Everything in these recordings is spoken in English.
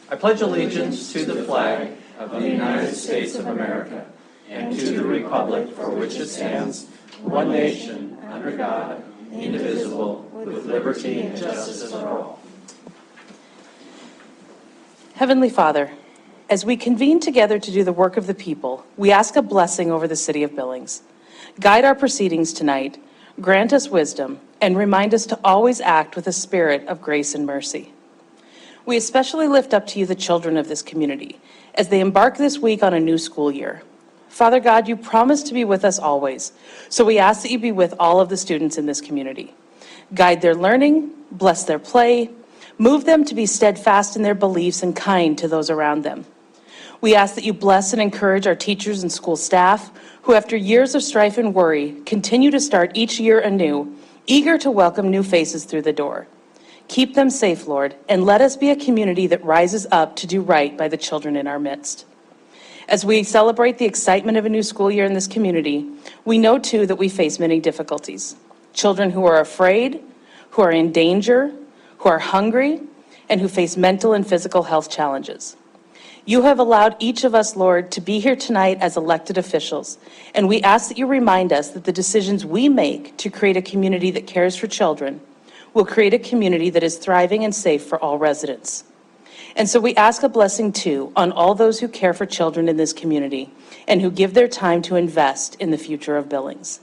I pledge allegiance to the flag of the United States of America and to the republic for which it stands, one nation, under God, indivisible, with liberty and justice for all. Heavenly Father, as we convene together to do the work of the people, we ask a blessing over the city of Billings. Guide our proceedings tonight, grant us wisdom, and remind us to always act with a spirit of grace and mercy. We especially lift up to you the children of this community as they embark this week on a new school year. Father God, you promise to be with us always, so we ask that you be with all of the students in this community. Guide their learning, bless their play, move them to be steadfast in their beliefs and kind to those around them. We ask that you bless and encourage our teachers and school staff who, after years of strife and worry, continue to start each year anew, eager to welcome new faces through the door. Keep them safe, Lord, and let us be a community that rises up to do right by the children in our midst. As we celebrate the excitement of a new school year in this community, we know too that we face many difficulties. Children who are afraid, who are in danger, who are hungry, and who face mental and physical health challenges. You have allowed each of us, Lord, to be here tonight as elected officials, and we ask that you remind us that the decisions we make to create a community that cares for children will create a community that is thriving and safe for all residents. And so we ask a blessing too on all those who care for children in this community and who give their time to invest in the future of Billings.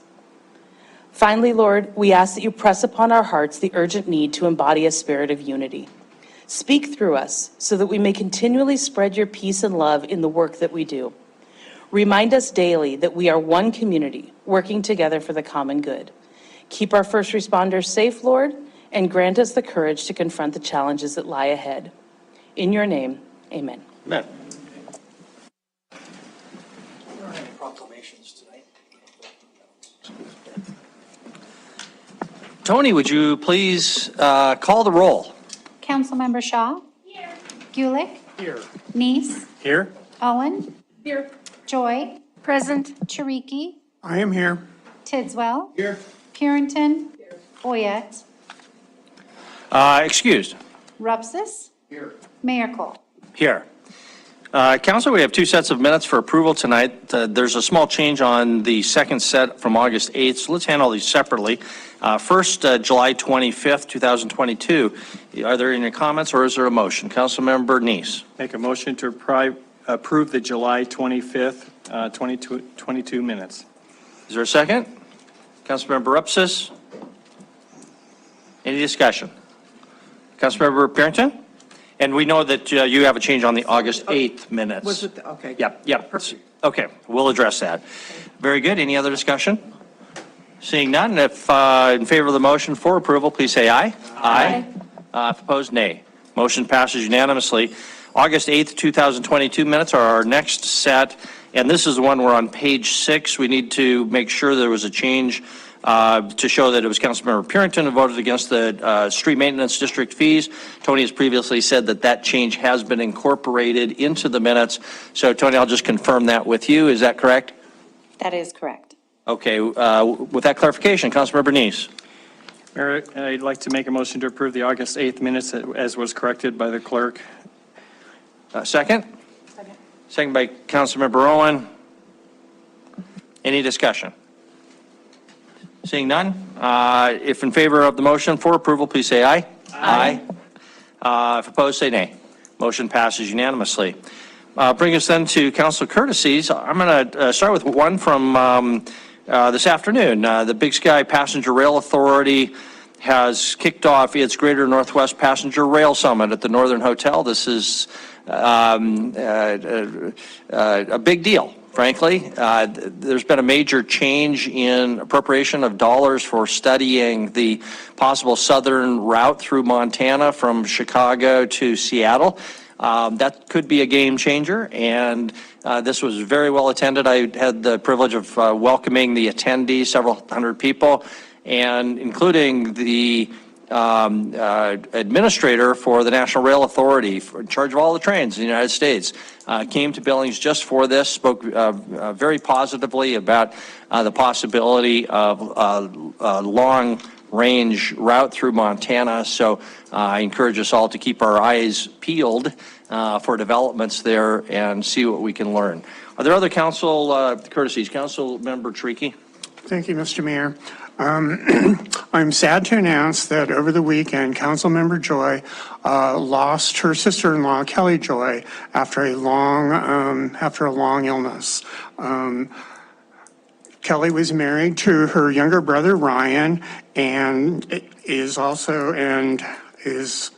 Finally, Lord, we ask that you press upon our hearts the urgent need to embody a spirit of unity. Speak through us so that we may continually spread your peace and love in the work that we do. Remind us daily that we are one community working together for the common good. Keep our first responders safe, Lord, and grant us the courage to confront the challenges that lie ahead. In your name, amen. Amen. There aren't any proclamations tonight. Tony, would you please call the roll? Councilmember Shaw? Here. Gulick? Here. Neese? Here. Owen? Here. Joy? Present. Chariki? I am here. Tidswell? Here. Purinton? Here. Oyette? Excused. Rupsis? Here. Mayor Cole? Here. Council, we have two sets of minutes for approval tonight. There's a small change on the second set from August 8th, so let's handle these separately. First, July 25th, 2022. Are there any comments or is there a motion? Councilmember Neese. Make a motion to approve the July 25th, 2022 minutes. Is there a second? Councilmember Rupsis. Any discussion? Councilmember Purinton? And we know that you have a change on the August 8th minutes. Was it, okay. Yep. Okay, we'll address that. Very good. Any other discussion? Seeing none, if in favor of the motion for approval, please say aye. Aye. If opposed, nay. Motion passes unanimously. August 8th, 2022 minutes are our next set, and this is the one we're on page 6. We need to make sure there was a change to show that it was Councilmember Purinton who voted against the street maintenance district fees. Tony has previously said that that change has been incorporated into the minutes. So Tony, I'll just confirm that with you. Is that correct? That is correct. Okay, with that clarification, Councilmember Neese. Mayor, I'd like to make a motion to approve the August 8th minutes as was corrected by the clerk. Second? Second by Councilmember Owen. Any discussion? Seeing none, if in favor of the motion for approval, please say aye. Aye. If opposed, say nay. Motion passes unanimously. Bring us then to council courtesies. I'm going to start with one from this afternoon. The Big Sky Passenger Rail Authority has kicked off its Greater Northwest Passenger Rail Summit at the Northern Hotel. This is a big deal. Frankly, there's been a major change in appropriation of dollars for studying the possible southern route through Montana from Chicago to Seattle. That could be a game changer, and this was very well attended. I had the privilege of welcoming the attendees, several hundred people, and including the administrator for the National Rail Authority in charge of all the trains in the United States came to Billings just for this, spoke very positively about the possibility of long range route through Montana. So I encourage us all to keep our eyes peeled for developments there and see what we can learn. Are there other council courtesies? Council Member Tricky. Thank you, Mr. Mayor. I'm sad to announce that over the weekend, Councilmember Joy lost her sister-in-law, Kelly Joy, after a long illness. Kelly was married to her younger brother, Ryan, and is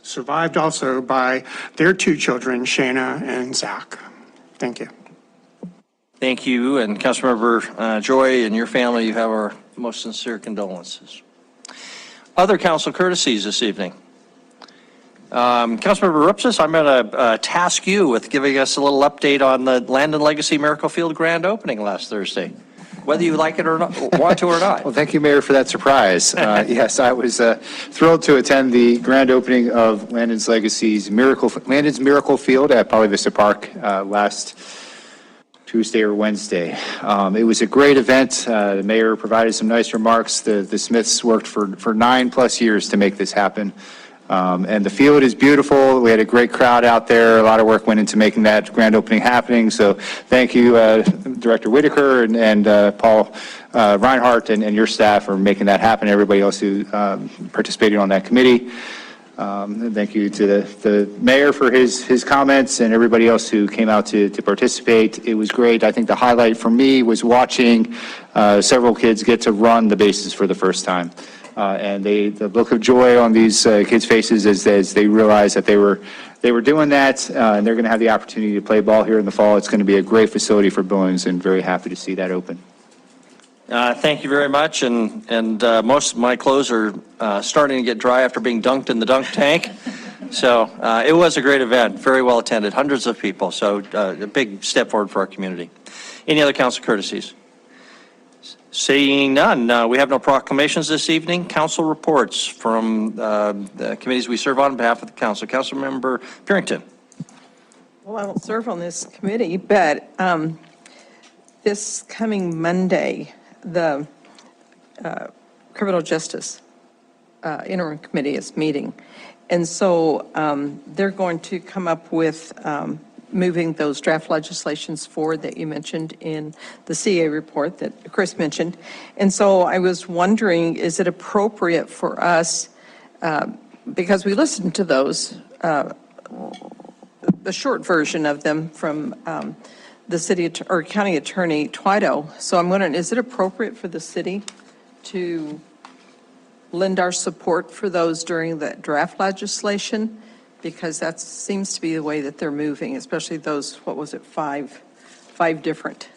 survived also by their two children, Shayna and Zach. Thank you. Thank you, and Councilmember Joy and your family, you have our most sincere condolences. Other council courtesies this evening. Councilmember Rupsis, I'm going to task you with giving us a little update on the Land and Legacy Miracle Field grand opening last Thursday, whether you like it or not, want to or not. Well, thank you, Mayor, for that surprise. Yes, I was thrilled to attend the grand opening of Landon's Legacy's Landon's Miracle Field at Paula Vista Park last Tuesday or Wednesday. It was a great event. The mayor provided some nice remarks. The Smiths worked for 9+ years to make this happen. And the field is beautiful. We had a great crowd out there. A lot of work went into making that grand opening happening. So thank you, Director Whitaker and Paul Reinhardt and your staff for making that happen. Everybody else who participated on that committee. And thank you to the mayor for his comments and everybody else who came out to participate. It was great. I think the highlight for me was watching several kids get to run the bases for the first time. And the look of joy on these kids' faces as they realized that they were doing that, and they're going to have the opportunity to play ball here in the fall. It's going to be a great facility for Billings, and very happy to see that open. Thank you very much, and most of my clothes are starting to get dry after being dunked in the dunk tank. So it was a great event, very well attended, hundreds of people, so a big step forward for our community. Any other council courtesies? Seeing none, we have no proclamations this evening. Council reports from the committees we serve on behalf of the council. Councilmember Purington. Well, I don't serve on this committee, but this coming Monday, the Criminal Justice Interim Committee is meeting. And so they're going to come up with moving those draft legislations forward that you mentioned in the CA report that Chris mentioned. And so I was wondering, is it appropriate for us, because we listened to those, the short version of them from the city or county attorney Twido. So I'm wondering, is it appropriate for the city to lend our support for those during the draft legislation? Because that seems to be the way that they're moving, especially those, what was it, five different.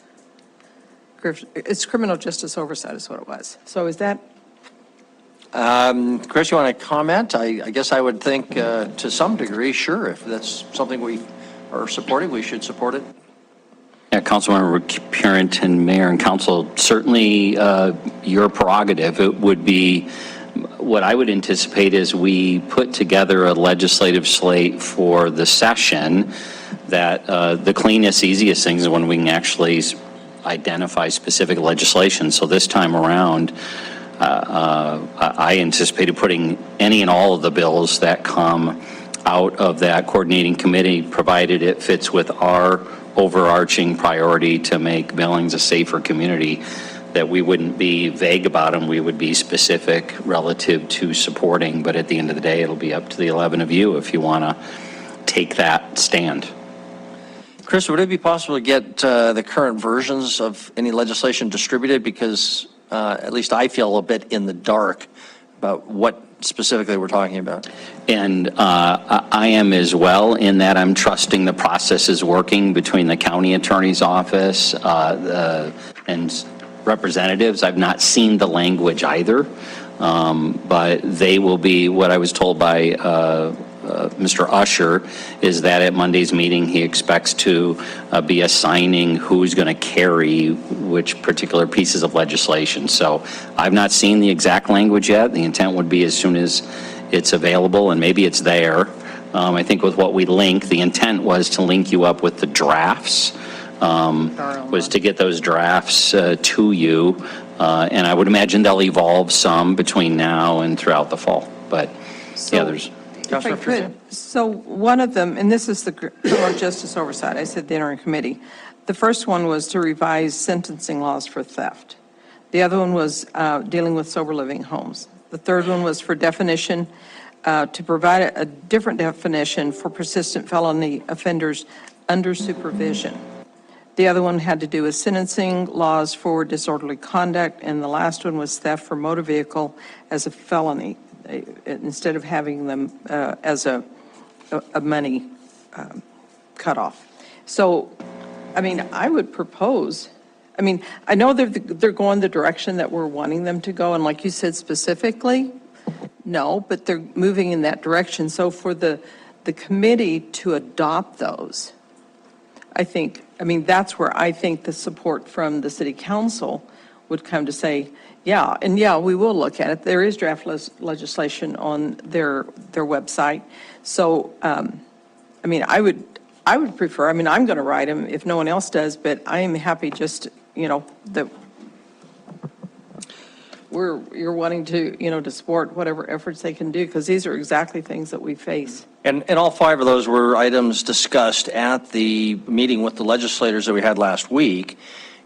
It's criminal justice oversight is what it was. So is that? Chris, you want to comment? I guess I would think to some degree, sure, if that's something we are supporting, we should support it. Yeah, Councilmember Purington, Mayor and Council, certainly your prerogative. It would be, what I would anticipate is we put together a legislative slate for the session that the cleanest, easiest things is when we can actually identify specific legislation. So this time around, I anticipated putting any and all of the bills that come out of that coordinating committee, provided it fits with our overarching priority to make Billings a safer community, that we wouldn't be vague about them, we would be specific relative to supporting, but at the end of the day, it'll be up to the 11 of you if you want to take that stand. Chris, would it be possible to get the current versions of any legislation distributed? Because at least I feel a bit in the dark about what specifically we're talking about. And I am as well, in that I'm trusting the process is working between the county attorney's office and representatives. I've not seen the language either, but they will be, what I was told by Mr. Usher is that at Monday's meeting, he expects to be assigning who's going to carry which particular pieces of legislation. So I've not seen the exact language yet. The intent would be as soon as it's available, and maybe it's there. I think with what we link, the intent was to link you up with the drafts, was to get those drafts to you And I would imagine they'll evolve some between now and throughout the fall, but yeah, there's. If I could, so one of them, and this is the criminal justice oversight, I said the interim committee. The first one was to revise sentencing laws for theft. The other one was dealing with sober living homes. The third one was for definition, to provide a different definition for persistent felony offenders under supervision. The other one had to do with sentencing laws for disorderly conduct, and the last one was theft for motor vehicle as a felony, instead of having them as a money cutoff. So, I mean, I would propose, I mean, I know they're going the direction that we're wanting them to go, and like you said specifically, no, but they're moving in that direction. So for the committee to adopt those, I think, I mean, that's where I think the support from the city council would come to say, yeah, and yeah, we will look at it. There is draft legislation on their website. So, I mean, I would prefer, I mean, I'm going to write them if no one else does, but I am happy just, you know, that you're wanting to, you know, to support whatever efforts they can do, because these are exactly things that we face. And all 5 of those were items discussed at the meeting with the legislators that we had last week.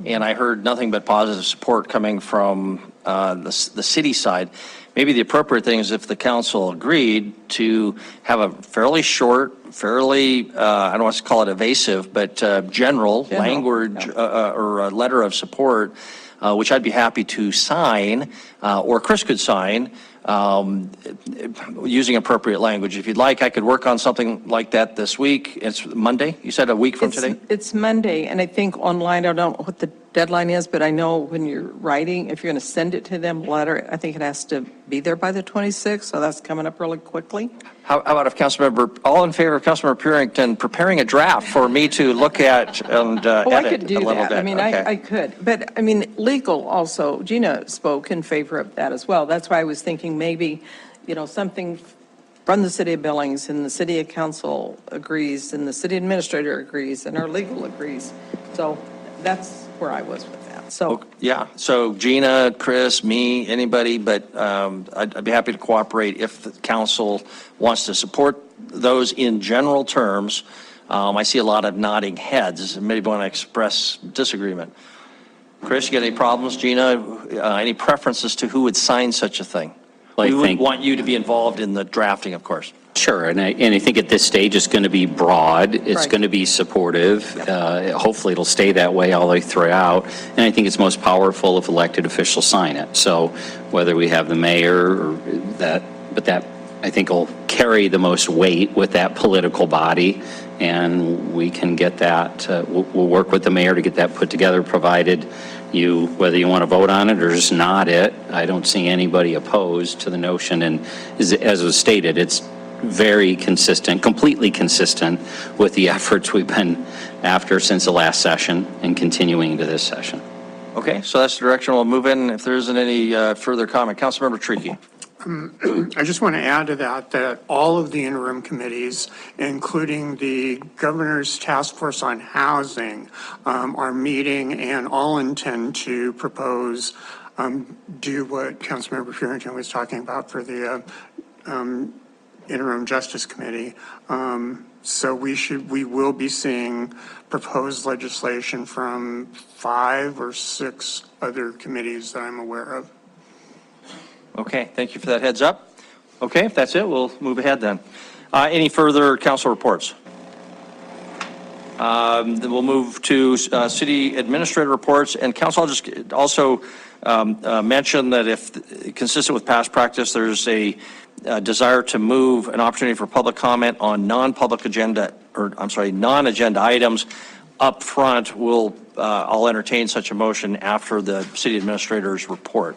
And I heard nothing but positive support coming from the city side. Maybe the appropriate thing is if the council agreed to have a fairly short, fairly, I don't want to call it evasive, but general language or a letter of support, which I'd be happy to sign, or Chris could sign, using appropriate language. If you'd like, I could work on something like that this week. It's Monday, you said, a week from today? It's Monday, and I think online, I don't know what the deadline is, but I know when you're writing, if you're going to send it to them, letter, I think it has to be there by the 26th, so that's coming up really quickly. How about if Councilmember, all in favor of Councilmember Purington preparing a draft for me to look at and Oh, I edit could do a little that. bit? I mean, Okay. I could, but I mean, legal also, Gina spoke in favor of that as well. That's why I was thinking maybe, you know, something from the city of Billings, and the city council agrees, and the city administrator agrees, and our legal agrees. So that's where I was with that. So, Yeah, so Gina, Chris, me, anybody, but I'd be happy to cooperate if the council wants to support those in general terms. I see a lot of nodding heads, and maybe want to express disagreement. Chris, you got any problems? Gina, any preferences to who would sign such a thing? Well, I We would think- want you to be involved in the drafting, of course. Sure, and I think at this stage, it's going to be broad, it's Right. going to be supportive. Hopefully, it'll stay that way all the way throughout, and I think it's most powerful if elected officials sign it. So whether we have the mayor or that, but that, I think, will carry the most weight with that political body, and we can get that, we'll work with the mayor to get that put together, provided you, whether you want to vote on it or just nod it. I don't see anybody opposed to the notion, and as was stated, it's very consistent, completely consistent with the efforts we've been after since the last session and continuing into this session. Okay, so that's the direction we'll move in. If there isn't any further comment, Councilmember Tricky. I just want to add to that all of the interim committees, including the Governor's Task Force on Housing, are meeting and all intend to propose, do what Councilmember Purington was talking about for the Interim Justice Committee. So we will be seeing proposed legislation from 5 or 6 other committees that I'm aware of. Okay, thank you for that heads up. Okay, if that's it, we'll move ahead then. Any further council reports? Then we'll move to city administrator reports. And council, I'll just also mention that if consistent with past practice, there's a desire to move an opportunity for public comment on non-public agenda, or I'm sorry, non-agenda items up front. I'll entertain such a motion after the city administrator's report.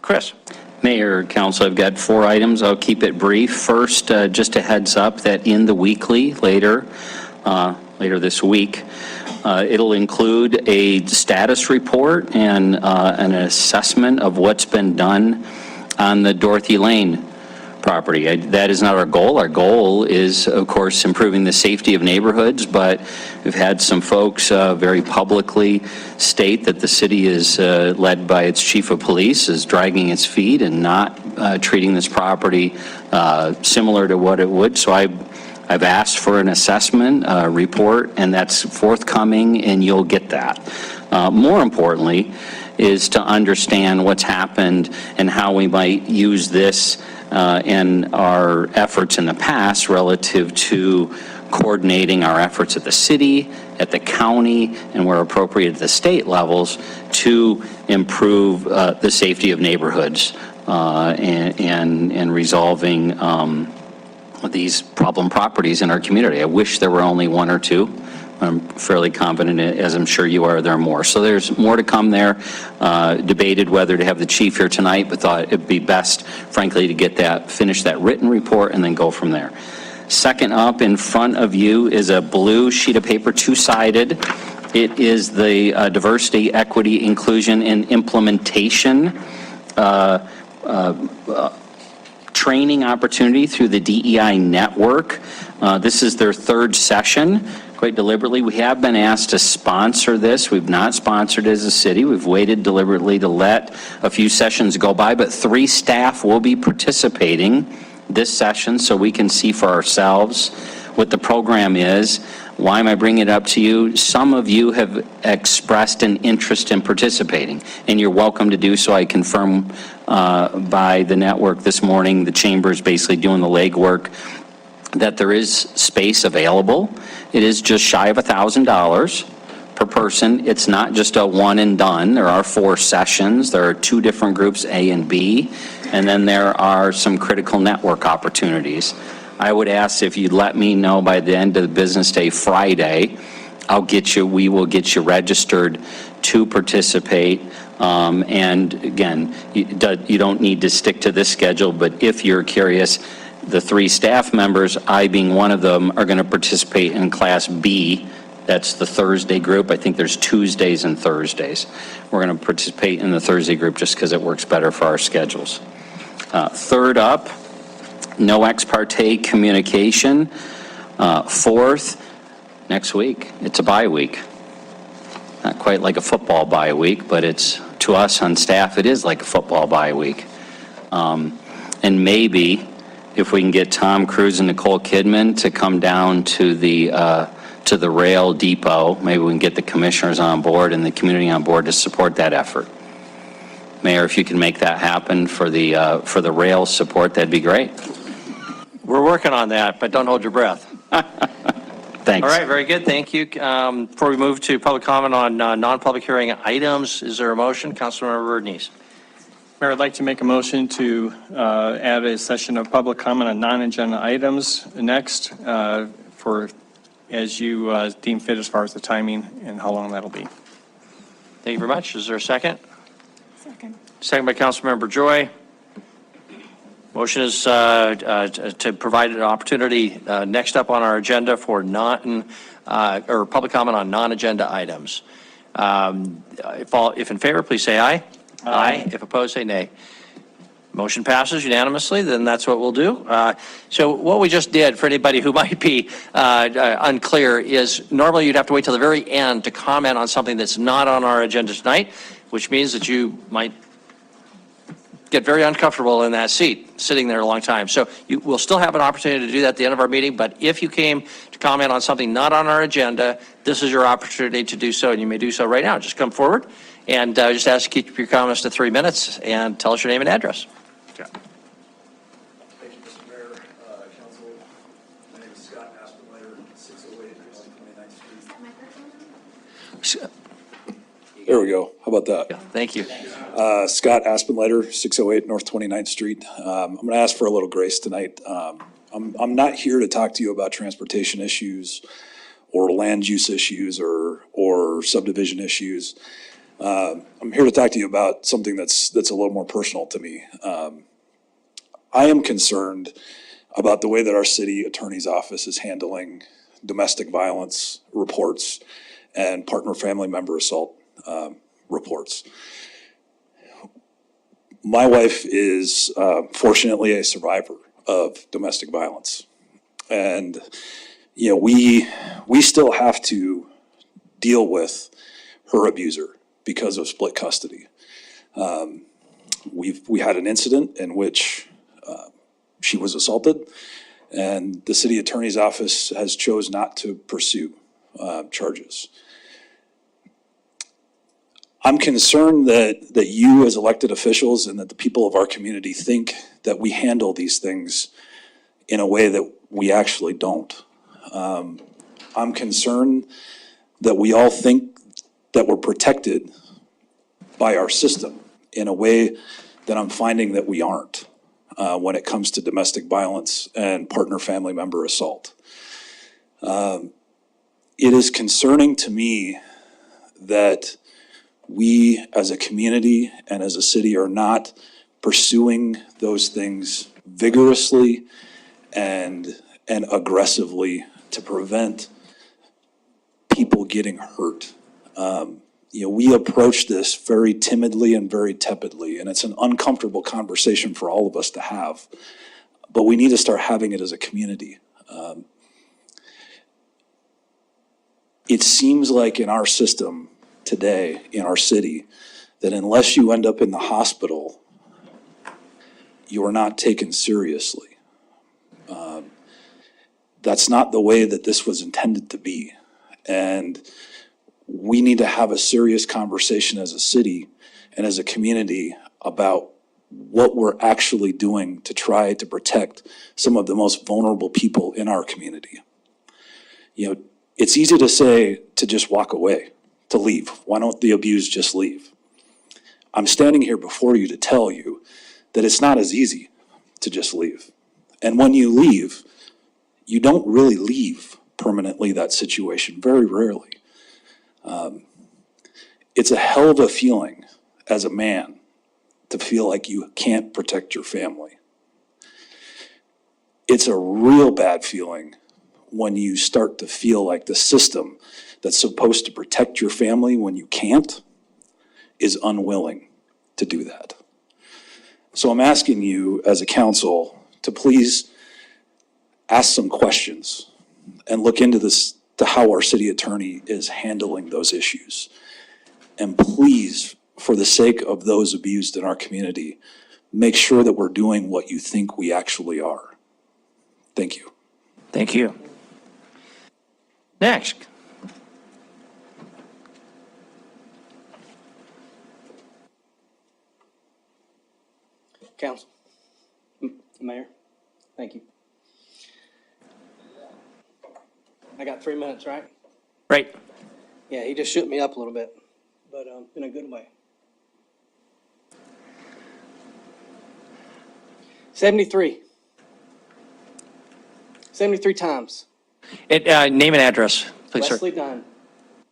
Chris. Mayor, Council, I've got 4 items. I'll keep it brief. First, just a heads up that in the weekly later this week, it'll include a status report and an assessment of what's been done on the Dorothy Lane property. That is not our goal. Our goal is, of course, improving the safety of neighborhoods, but we've had some folks very publicly state that the city is led by its chief of police is dragging its feet and not treating this property similar to what it would. So I've asked for an assessment report, and that's forthcoming, and you'll get that. More importantly, is to understand what's happened and how we might use this in our efforts in the past relative to coordinating our efforts at the city, at the county, and where appropriate at the state levels to improve the safety of neighborhoods and resolving these problem properties in our community. I wish there were only one or two. I'm fairly confident, as I'm sure you are, there are more. So there's more to come there. Debated whether to have the chief here tonight, but thought it'd be best, frankly, to finish that written report and then go from there. Second up in front of you is a blue sheet of paper, two-sided. It is the diversity, equity, inclusion, and implementation training opportunity through the DEI network. This is their third session. Quite deliberately, we have been asked to sponsor this. We've not sponsored as a city. We've waited deliberately to let a few sessions go by, but 3 staff will be participating this session so we can see for ourselves what the program is. Why am I bringing it up to you? Some of you have expressed an interest in participating, and you're welcome to do so. I confirm by the network this morning, the chamber is basically doing the legwork, that there is space available. It is just shy of $1,000 per person. It's not just a one and done. There are 4 sessions. There are 2 different groups, A and B, and then there are some critical network opportunities. I would ask if you'd let me know by the end of the business day Friday, we will get you registered to participate. And again, you don't need to stick to this schedule, but if you're curious, the 3 staff members, I being one of them, are going to participate in Class B. That's the Thursday group. I think there's Tuesdays and Thursdays. We're going to participate in the Thursday group just because it works better for our schedules. Third up, no ex parte communication. Fourth, next week, it's a bye week. Not quite like a football bye week, but it's, to us on staff, it is like a football bye week. And maybe if we can get Tom Cruise and Nicole Kidman to come down to the rail depot, maybe we can get the commissioners on board and the community on board to support that effort. Mayor, if you can make that happen for the rail support, that'd be great. We're working on that, but don't hold your breath. Thanks. All right, very good, thank you. Before we move to public comment on non-public hearing items, is there a motion? Councilmember Verdenez. Mayor, I'd like to make a motion to add a session of public comment on non-agenda items next for, as you deem fit as far as the timing and how long that'll be. Thank you very much. Is there a second? Second. Second by Councilmember Joy. Motion is to provide an opportunity next up on our agenda for public comment on non-agenda items. If in favor, please say aye. Aye. If opposed, say nay. Motion passes unanimously, then that's what we'll do. So what we just did, for anybody who might be unclear, is normally you'd have to wait till the very end to comment on something that's not on our agenda tonight, which means that you might get very uncomfortable in that seat, sitting there a long time. So you will still have an opportunity to do that at the end of our meeting, but if you came to comment on something not on our agenda, this is your opportunity to do so, and you may do so right now. Just come forward, and just ask you to keep your comments to 3 minutes, and tell us your name and address. Thank you, Mr. Mayor, Council. My name is Scott Aspenlater, 608 North 29th Street. There we go. How about that? Thank you. Scott Aspenlater, 608 North 29th Street. I'm going to ask for a little grace tonight. I'm not here to talk to you about transportation issues or land use issues or subdivision issues. I'm here to talk to you about something that's a little more personal to me. I am concerned about the way that our city attorney's office is handling domestic violence reports and partner family member assault reports. My wife is fortunately a survivor of domestic violence. And, you know, we still have to deal with her abuser because of split custody. We had an incident in which she was assaulted, and the city attorney's office has chose not to pursue charges. I'm concerned that you as elected officials and that the people of our community think that we handle these things in a way that we actually don't. I'm concerned that we all think that we're protected by our system in a way that I'm finding that we aren't when it comes to domestic violence and partner family member assault. It is concerning to me that we as a community and as a city are not pursuing those things vigorously and aggressively to prevent people getting hurt. You know, we approach this very timidly and very tepidly, and it's an uncomfortable conversation for all of us to have, but we need to start having it as a community. It seems like in our system today, in our city, that unless you end up in the hospital, you are not taken seriously. That's not the way that this was intended to be. And we need to have a serious conversation as a city and as a community about what we're actually doing to try to protect some of the most vulnerable people in our community. You know, it's easy to say to just walk away, to leave. Why don't the abused just leave? I'm standing here before you to tell you that it's not as easy to just leave. And when you leave, you don't really leave permanently that situation, very rarely. It's a hell of a feeling as a man to feel like you can't protect your family. It's a real bad feeling when you start to feel like the system that's supposed to protect your family when you can't is unwilling to do that. So I'm asking you as a council to please ask some questions and look into this, to how our city attorney is handling those issues. And please, for the sake of those abused in our community, make sure that we're doing what you think we actually are. Thank you. Thank you. Next. Council. Mayor, thank you. I got 3 minutes, right? Right. Yeah, he just shook me up a little bit, but in a good way. 73. 73 times. Name and address, please, sir. Wesley Dunn,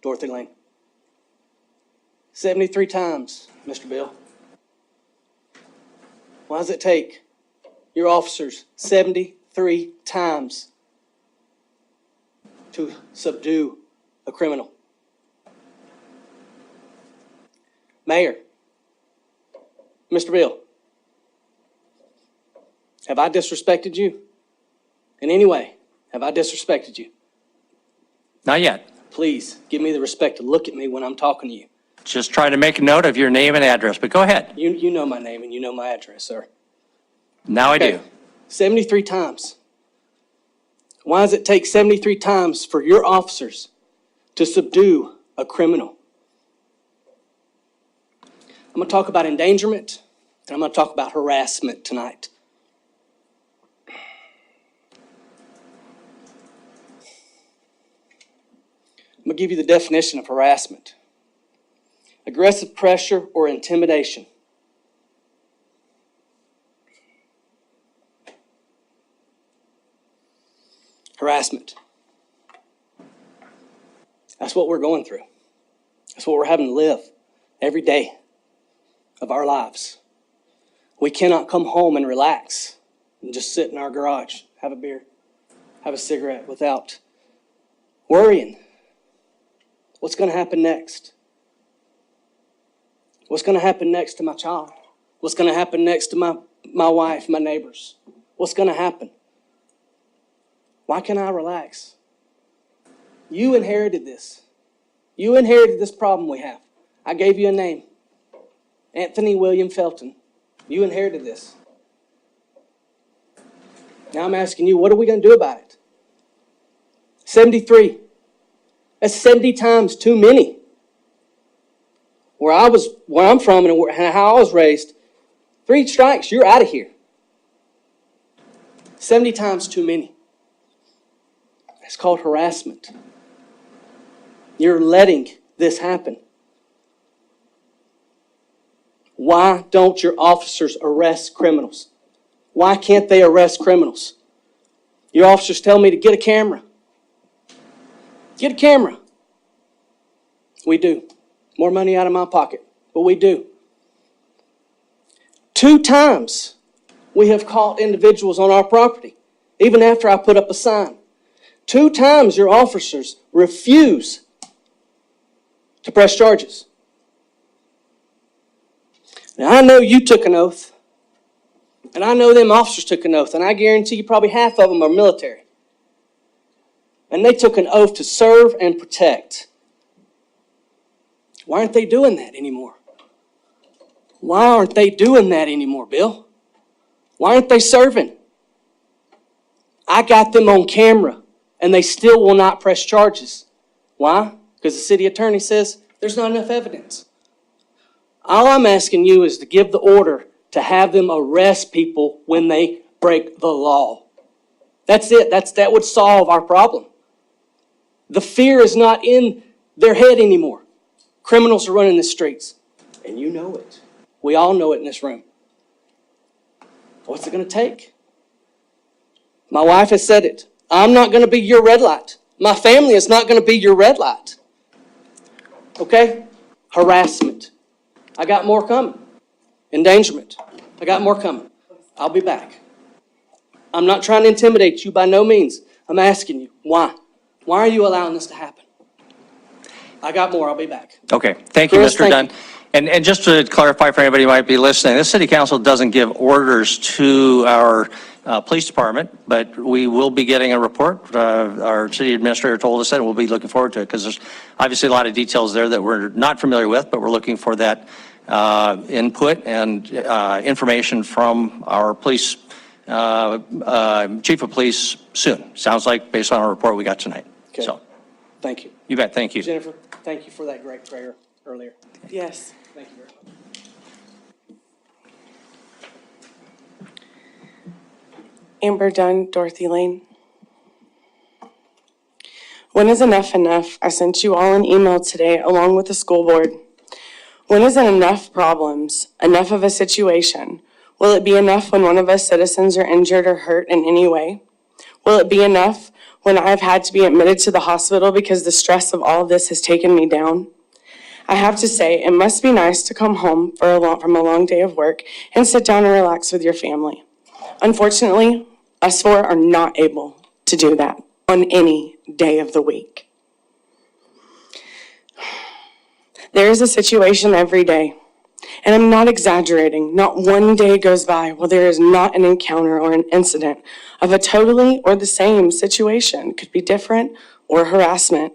Dorothy Lane. 73 times, Mr. Bill. Why does it take your officers 73 times to subdue a criminal? Mayor, Mr. Bill, have I disrespected you in any way? Have I disrespected you? Not yet. Please give me the respect to look at me when I'm talking to you. Just trying to make a note of your name and address, but go ahead. You know my name and you know my address, sir. Now I do. 73 times. Why does it take 73 times for your officers to subdue a criminal? I'm going to talk about endangerment, and I'm going to talk about harassment tonight. I'm going to give you the definition of harassment. Aggressive pressure or intimidation. Harassment. That's what we're going through. That's what we're having to live every day of our lives. We cannot come home and relax and just sit in our garage, have a beer, have a cigarette without worrying. What's going to happen next? What's going to happen next to my child? What's going to happen next to my wife, my neighbors? what's going to happen. Why can't I relax? You inherited this. You inherited this problem we have. I gave you a name. Anthony William Felton. You inherited this. Now I'm asking you, what are we going to do about it? 73. That's 70 times too many. Where I'm from and how I was raised, 3 strikes, you're out of here. 70 times too many. It's called harassment. You're letting this happen. Why don't your officers arrest criminals? Why can't they arrest criminals? Your officers tell me to get a camera. Get a camera. We do. More money out of my pocket, but we do. 2 times we have caught individuals on our property, even after I put up a sign. 2 times your officers refuse to press charges. Now, I know you took an oath, and I know them officers took an oath, and I guarantee you probably half of them are military. And they took an oath to serve and protect. Why aren't they doing that anymore? Why aren't they doing that anymore, Bill? Why aren't they serving? I got them on camera, and they still will not press charges. Why? Because the city attorney says there's not enough evidence. All I'm asking you is to give the order to have them arrest people when they break the law. That's it. That would solve our problem. The fear is not in their head anymore. Criminals are running the streets, and you know it. We all know it in this room. What's it going to take? My wife has said it. I'm not going to be your red light. My family is not going to be your red light. Okay? Harassment. I got more coming. Endangerment. I got more coming. I'll be back. I'm not trying to intimidate you by no means. I'm asking you, why? Why are you allowing this to happen? I got more. I'll be back. Okay, thank you, Chris, Mr. thank Dunn. And just to clarify for anybody who might be listening, the city council doesn't give orders to our police department, but we will be getting a report. Our city administrator told us that, and we'll be looking forward to it, because there's obviously a lot of details there that we're not familiar with, but we're looking for that input and information from our police, chief of police soon. Sounds like based on our report we got tonight. Okay. So, Thank you. you bet, thank you. Jennifer, thank you for that great prayer earlier. Yes. Thank you very much. Amber Dunn, Dorothy Lane. When is enough enough? I sent you all an email today along with the school board. When is it enough problems, enough of a situation? Will it be enough when one of us citizens are injured or hurt in any way? Will it be enough when I've had to be admitted to the hospital because the stress of all of this has taken me down? I have to say, it must be nice to come home from a long day of work and sit down and relax with your family. Unfortunately, us 4 are not able to do that on any day of the week. There is a situation every day, and I'm not exaggerating. Not one day goes by where there is not an encounter or an incident of a totally or the same situation. Could be different or harassment.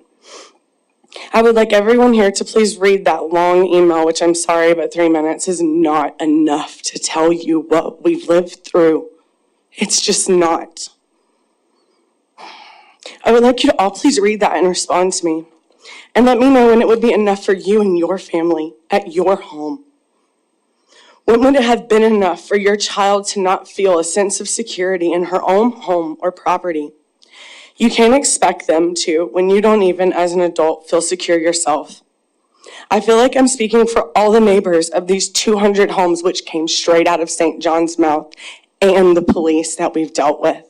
I would like everyone here to please read that long email, which I'm sorry, but 3 minutes is not enough to tell you what we've lived through. It's just not. I would like you to all please read that and respond to me. And let me know when it would be enough for you and your family at your home. When would it have been enough for your child to not feel a sense of security in her own home or property? You can't expect them to when you don't even, as an adult, feel secure yourself. I feel like I'm speaking for all the neighbors of these 200 homes which came straight out of St. John's mouth and the police that we've dealt with.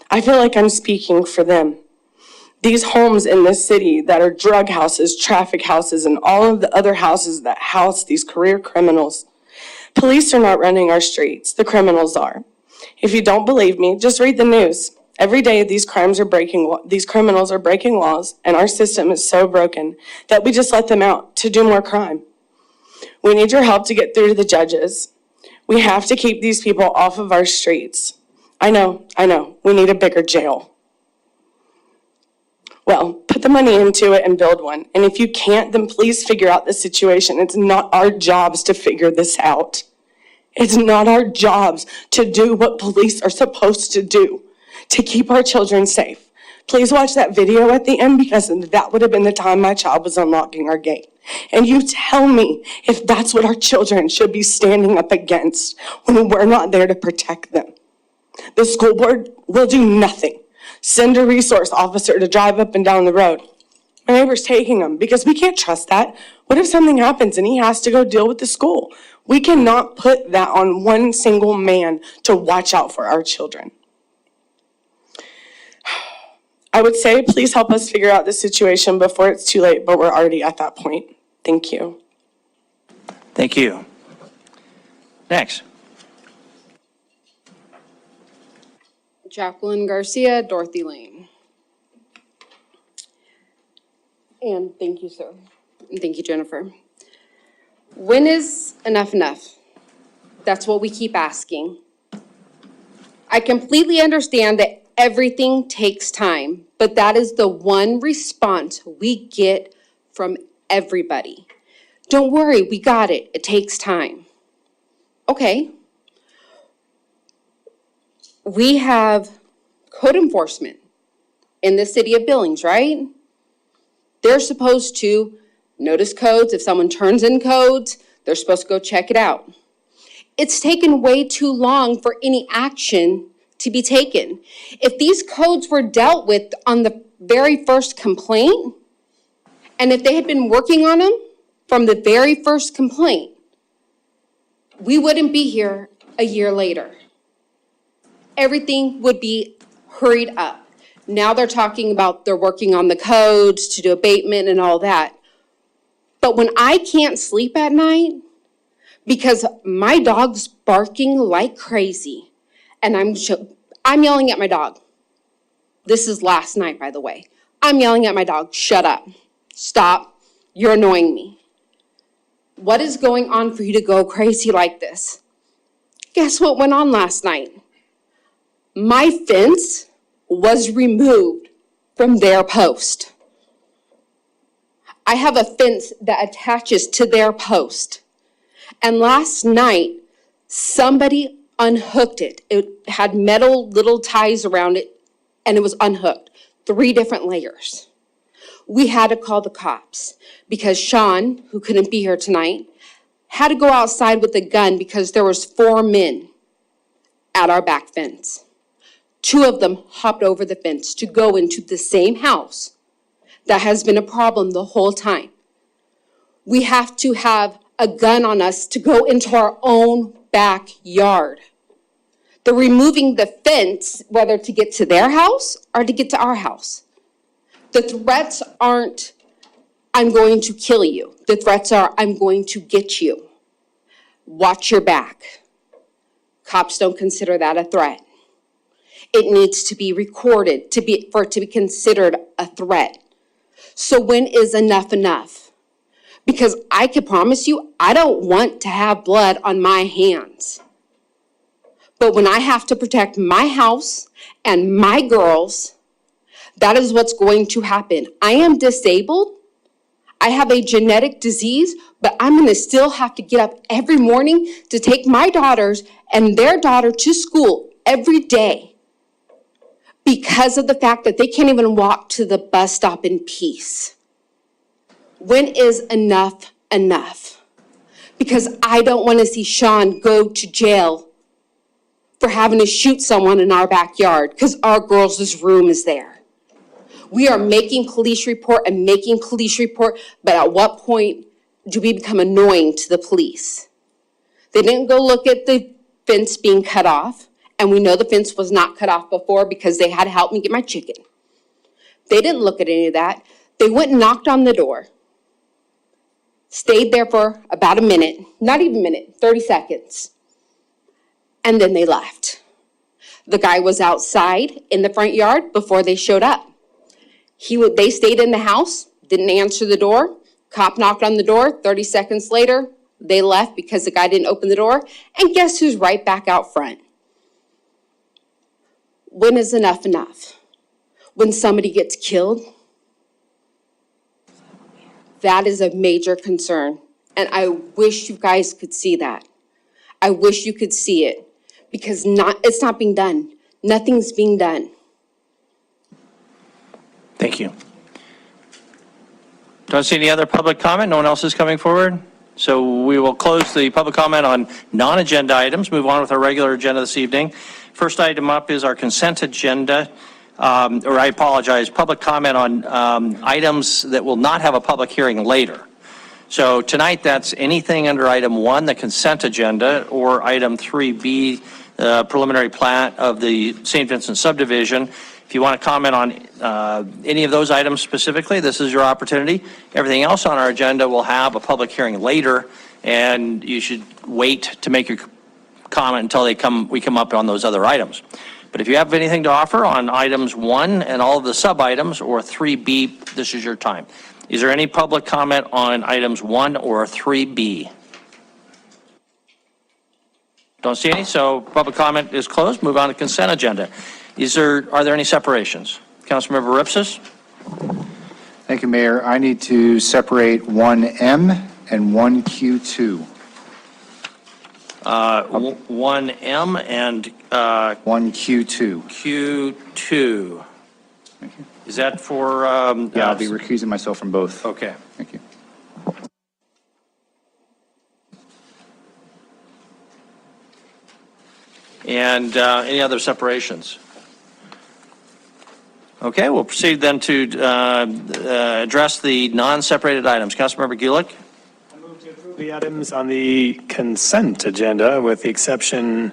I feel like I'm speaking for them. These homes in this city that are drug houses, traffic houses, and all of the other houses that house these career criminals. Police are not running our streets, the criminals are. If you don't believe me, just read the news. Every day these criminals are breaking laws, and our system is so broken that we just let them out to do more crime. We need your help to get through to the judges. We have to keep these people off of our streets. I know, we need a bigger jail. Well, put the money into it and build one. And if you can't, then please figure out the situation. It's not our jobs to figure this out. It's not our jobs to do what police are supposed to do, to keep our children safe. Please watch that video at the end, because that would have been the time my child was unlocking our gate. And you tell me if that's what our children should be standing up against when we're not there to protect them. The school board will do nothing. Send a resource officer to drive up and down the road. My neighbor's taking him because we can't trust that. What if something happens and he has to go deal with the school? We cannot put that on one single man to watch out for our children. I would say, please help us figure out the situation before it's too late, but we're already at that point. Thank you. Thank you. Next. Jacqueline Garcia, Dorothy Lane. And thank you, sir. And thank you, Jennifer. When is enough enough? That's what we keep asking. I completely understand that everything takes time, but that is the one response we get from everybody. Don't worry, we got it. It takes time. Okay. We have code enforcement in the city of Billings, right? They're supposed to notice codes. If someone turns in codes, they're supposed to go check it out. It's taken way too long for any action to be taken. If these codes were dealt with on the very first complaint, and if they had been working on them from the very first complaint, we wouldn't be here a year later. Everything would be hurried up. Now they're talking about they're working on the codes to do abatement and all that. But when I can't sleep at night because my dog's barking like crazy, and I'm yelling at my dog. This is last night, by the way. I'm yelling at my dog, shut up, stop, you're annoying me. What is going on for you to go crazy like this? Guess what went on last night? My fence was removed from their post. I have a fence that attaches to their post. And last night, somebody unhooked it. It had metal little ties around it, and it was unhooked. 3 different layers. We had to call the cops because Sean, who couldn't be here tonight, had to go outside with a gun because there was 4 men at our back fence. 2 of them hopped over the fence to go into the same house that has been a problem the whole time. We have to have a gun on us to go into our own backyard. They're removing the fence, whether to get to their house or to get to our house. The threats aren't, I'm going to kill you. The threats are, I'm going to get you. Watch your back. Cops don't consider that a threat. It needs to be recorded for it to be considered a threat. So when is enough enough? Because I can promise you, I don't want to have blood on my hands. But when I have to protect my house and my girls, that is what's going to happen. I am disabled. I have a genetic disease, but I'm going to still have to get up every morning to take my daughters and their daughter to school every day because of the fact that they can't even walk to the bus stop in peace. When is enough enough? Because I don't want to see Sean go to jail for having to shoot someone in our backyard because our girls' room is there. We are making police report, but at what point do we become annoying to the police? They didn't go look at the fence being cut off, and we know the fence was not cut off before because they had to help me get my chicken. They didn't look at any of that. They went and knocked on the door, stayed there for about a minute, not even a minute, 30 seconds, and then they left. The guy was outside in the front yard before they showed up. They stayed in the house, didn't answer the door. Cop knocked on the door. 30 seconds later, they left because the guy didn't open the door. And guess who's right back out front? when is enough enough? When somebody gets killed? That is a major concern, and I wish you guys could see that. I wish you could see it, because it's not being done. Nothing's being done. Thank you. Don't see any other public comment. No one else is coming forward. So we will close the public comment on non-agenda items, move on with our regular agenda this evening. First item up is our consent agenda, or I apologize, public comment on items that will not have a public hearing later. So tonight, that's anything under item 1, the consent agenda, or item 3B, preliminary plat of the St. Vincent subdivision. If you want to comment on any of those items specifically, this is your opportunity. Everything else on our agenda will have a public hearing later, and you should wait to make your comment until we come up on those other items. But if you have anything to offer on items 1 and all of the sub-items, or 3B, this is your time. Is there any public comment on items 1 or 3B? Don't see any, so public comment is closed. Move on to consent agenda. Are there any separations? Councilmember Ripsis? Thank you, Mayor. I need to separate 1M and 1Q2. 1M and 1Q2. Q2. Thank you. Is that for? Yeah, I'll be recusing myself from both. Okay. Thank you. And any other separations? Okay, we'll proceed then to address the non-separated items. Councilmember Gulick? I move to approve the items on the consent agenda with the exception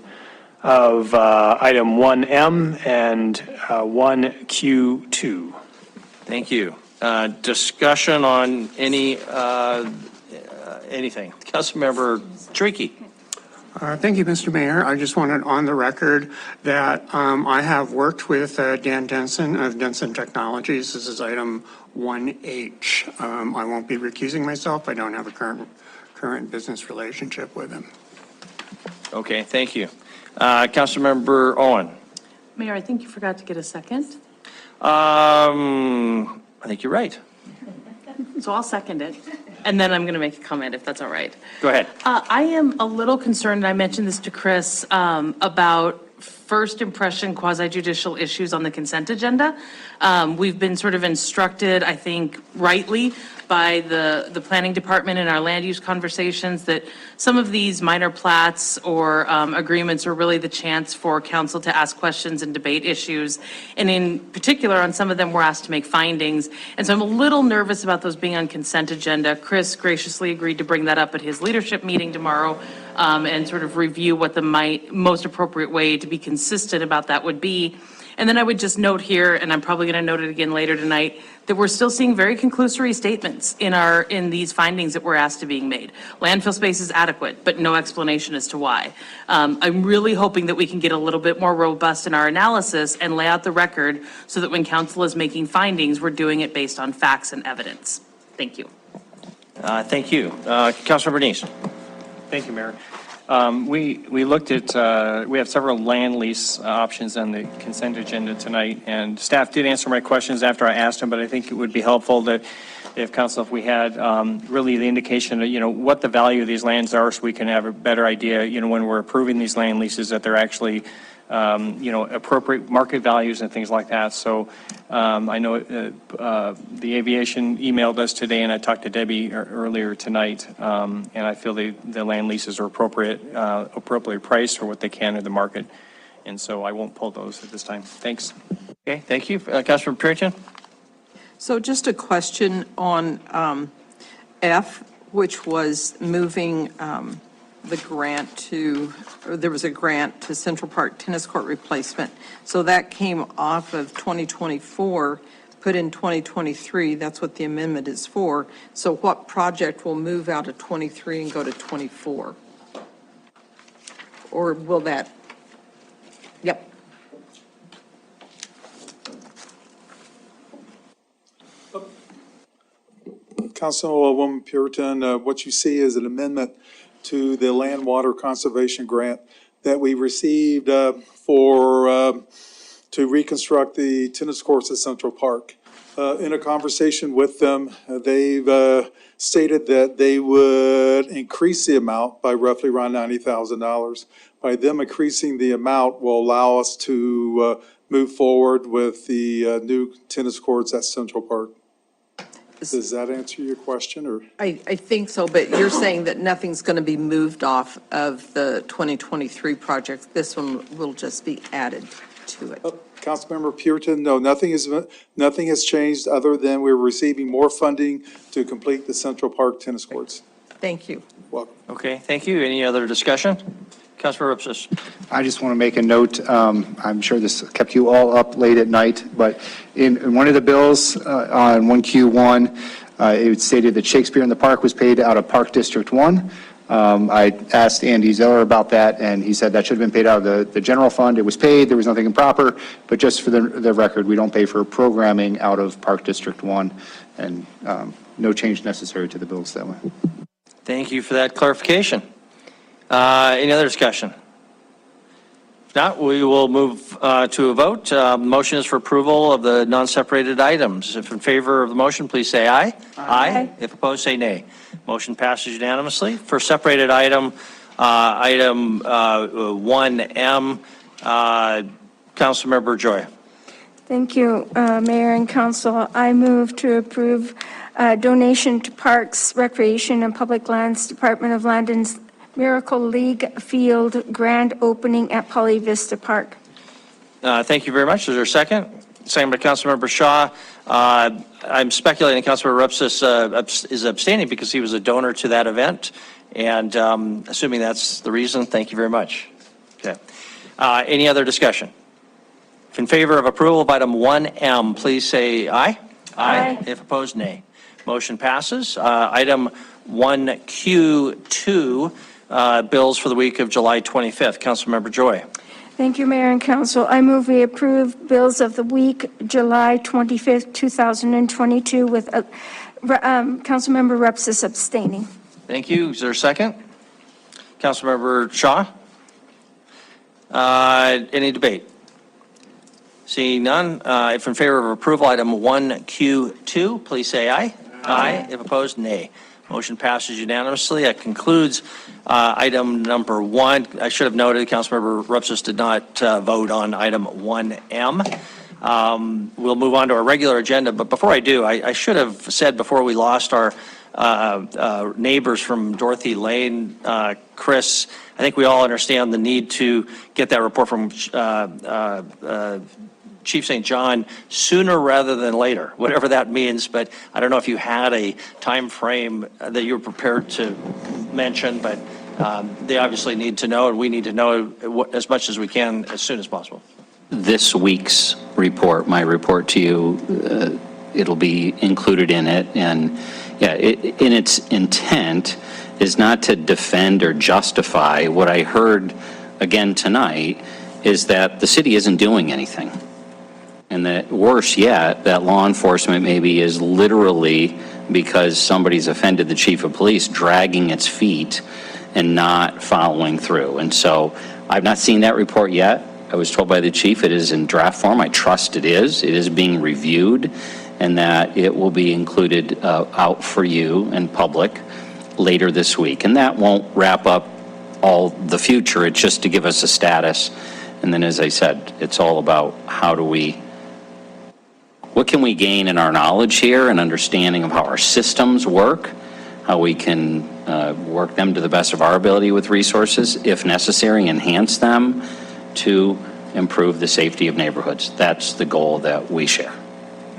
of item 1M and 1Q2. Thank you. Discussion on anything? Councilmember Tricky? Thank you, Mr. Mayor. I just wanted on the record that I have worked with Dan Denson of Denson Technologies. This is item 1H. I won't be recusing myself. I don't have a current business relationship with him. Okay, thank you. Councilmember Owen? Mayor, I think you forgot to get a second. I think you're right. So I'll second it, and then I'm going to make a comment if that's all right. Go ahead. I am a little concerned, and I mentioned this to Chris, about first impression quasi-judicial issues on the consent agenda. We've been sort of instructed, I think rightly, by the planning department in our land use conversations that some of these minor plats or agreements are really the chance for council to ask questions and debate issues. And in particular, on some of them, we're asked to make findings. And so I'm a little nervous about those being on consent agenda. Chris graciously agreed to bring that up at his leadership meeting tomorrow and sort of review what the most appropriate way to be consistent about that would be. And then I would just note here, and I'm probably going to note it again later tonight, that we're still seeing very conclusory statements in these findings that we're asked to being made. Landfill space is adequate, but no explanation as to why. I'm really hoping that we can get a little bit more robust in our analysis and lay out the record so that when council is making findings, we're doing it based on facts and evidence. Thank you. Thank you. Councilmember Bernice? Thank you, Mayor. We looked at, we have several land lease options on the consent agenda tonight, and staff did answer my questions after I asked them, but I think it would be helpful that if we had really the indication of, what the value of these lands are, so we can have a better idea, when we're approving these land leases, that they're actually, appropriate market values and things like that. So I know the aviation emailed us today, and I talked to Debbie earlier tonight, and I feel the land leases are appropriately priced for what they can in the market. And so I won't pull those at this time. Thanks. Okay, thank you. Councilmember Puritan? So just a question on F, which was moving the grant there was a grant to Central Park Tennis Court replacement. So that came off of 2024, put in 2023. That's what the amendment is for. So what project will move out of 23 and go to 24? Or will that? Yep. Councilwoman Puritan, what you see is an amendment to the Land Water Conservation Grant that we received for to reconstruct the tennis courts at Central Park. In a conversation with them, they've stated that they would increase the amount by roughly around $90,000. By them increasing the amount will allow us to move forward with the new tennis courts at Central Park. Does that answer your question, or? I think so, but you're saying that nothing's going to be moved off of the 2023 project. This one will just be added to it. Councilmember Puritan, no, nothing has changed other than we're receiving more funding to complete the Central Park tennis courts. Thank you. Welcome. Okay, thank you. Any other discussion? Councilor Ripsis. I just want to make a note, I'm sure this kept you all up late at night, but in one of the bills on 1Q1, it stated that Shakespeare in the Park was paid out of Park District 1. I asked Andy Zeller about that, and he said that should have been paid out of the general fund. It was paid, there was nothing improper, but just for the record, we don't pay for programming out of Park District 1, and no change necessary to the bills that way. Thank you for that clarification. Any other discussion? If not, we will move to a vote. Motion is for approval of the non-separated items. If in favor of the motion, please say aye. Aye. If opposed, say nay. Motion passes unanimously. For separated item 1M, Councilmember Joy. Thank you, Mayor and Council. I move to approve donation to Parks, Recreation, and Public Lands Department of Landon's Miracle League Field grand opening at Poly Vista Park. Thank you very much. Is there a second? Second by Councilmember Shaw. I'm speculating Councilmember Rupsis is abstaining because he was a donor to that event, and assuming that's the reason, thank you very much. Okay. Any other discussion? If in favor of approval of item 1M, please say aye. Aye. If opposed, nay. Motion passes. Item 1Q2, bills for the week of July 25th. Councilmember Joy. Thank you, Mayor and Council. I move we approve bills of the week, July 25th, 2022, with Councilmember Rupsis abstaining. Thank you. Is there a second? Councilmember Shaw? Any debate? Seeing none, if in favor of approval, item 1Q2, please say aye. Aye. If opposed, nay. Motion passes unanimously. That concludes item number 1. I should have noted Councilmember Rupsis did not vote on item 1M. We'll move on to our regular agenda, but before I do, I should have said before we lost our neighbors from Dorothy Lane, Chris, I think we all understand the need to get that report from Chief St. John sooner rather than later, whatever that means. But I don't know if you had a time frame that you were prepared to mention, but they obviously need to know, and we need to know as much as we can as soon as possible. This week's report, my report to you, it'll be included in it. And yeah, in its intent is not to defend or justify. What I heard again tonight is that the city isn't doing anything. And that worse yet, that law enforcement maybe is literally, because somebody's offended the chief of police, dragging its feet and not following through. And so I've not seen that report yet. I was told by the chief it is in draft form. I trust it is. It is being reviewed, and that it will be included out for you and public later this week. And that won't wrap up all the future. It's just to give us a status. And then, as I said, it's all about what can we gain in our knowledge here and understanding of how our systems work, how we can work them to the best of our ability with resources, if necessary, enhance them to improve the safety of neighborhoods. That's the goal that we share.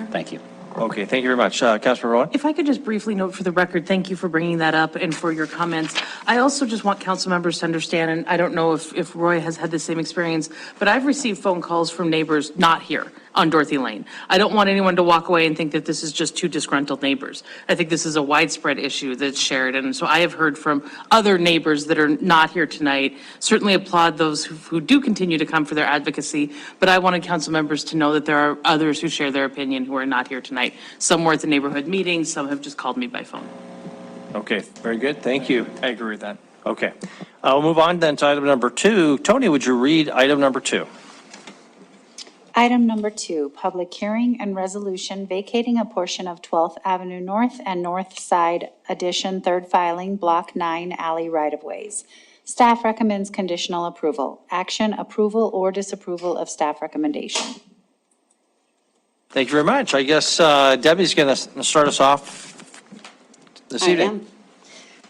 Thank you. Okay, thank you very much. Councilor Rowan? If I could just briefly note for the record, thank you for bringing that up and for your comments. I also just want council members to understand, and I don't know if Roy has had the same experience, but I've received phone calls from neighbors not here on Dorothy Lane. I don't want anyone to walk away and think that this is just two disgruntled neighbors. I think this is a widespread issue that's shared. And so I have heard from other neighbors that are not here tonight. Certainly applaud those who do continue to come for their advocacy. But I wanted council members to know that there are others who share their opinion who are not here tonight. Some were at the neighborhood meetings. Some have just called me by phone. Okay, very good. Thank you. I agree with that. Okay. We'll move on then to item number 2. Tony, would you read item number 2? Item number 2, public hearing and resolution vacating a portion of 12th Avenue North and North Side Addition, third filing, Block 9 alley right-of-ways. Staff recommends conditional approval. Action, approval or disapproval of staff recommendation. Thank you very much. I guess Debbie's going to start us off this evening. am.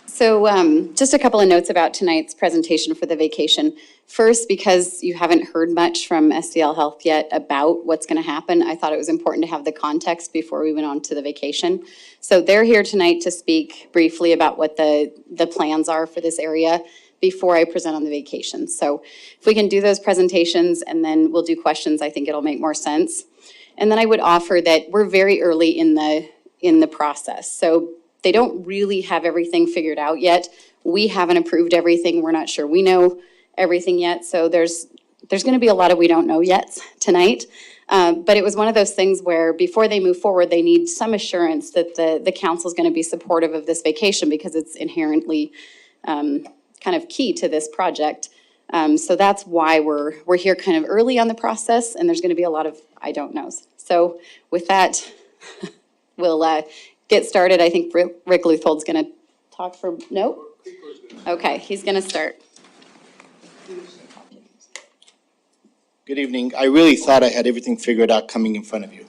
So just a couple of notes about tonight's presentation for the vacation. First, because you haven't heard much from SCL Health yet about what's going to happen, I thought it was important to have the context before we went on to the vacation. So they're here tonight to speak briefly about what the plans are for this area before I present on the vacation. So if we can do those presentations and then we'll do questions, I think it'll make more sense. And then I would offer that we're very early in the process. So they don't really have everything figured out yet. We haven't approved everything. We're not sure we know everything yet. So there's going to be a lot of we don't know yet tonight. But it was one of those things where before they move forward, they need some assurance that the council is going to be supportive of this vacation because it's inherently kind of key to this project. So that's why we're here kind of early on the process, and there's going to be a lot of I don't knows. So with that, we'll get started. I think Rick Luthold's going to talk for, no? Okay, he's going to start. Good evening. I really thought I had everything figured out coming in front of you.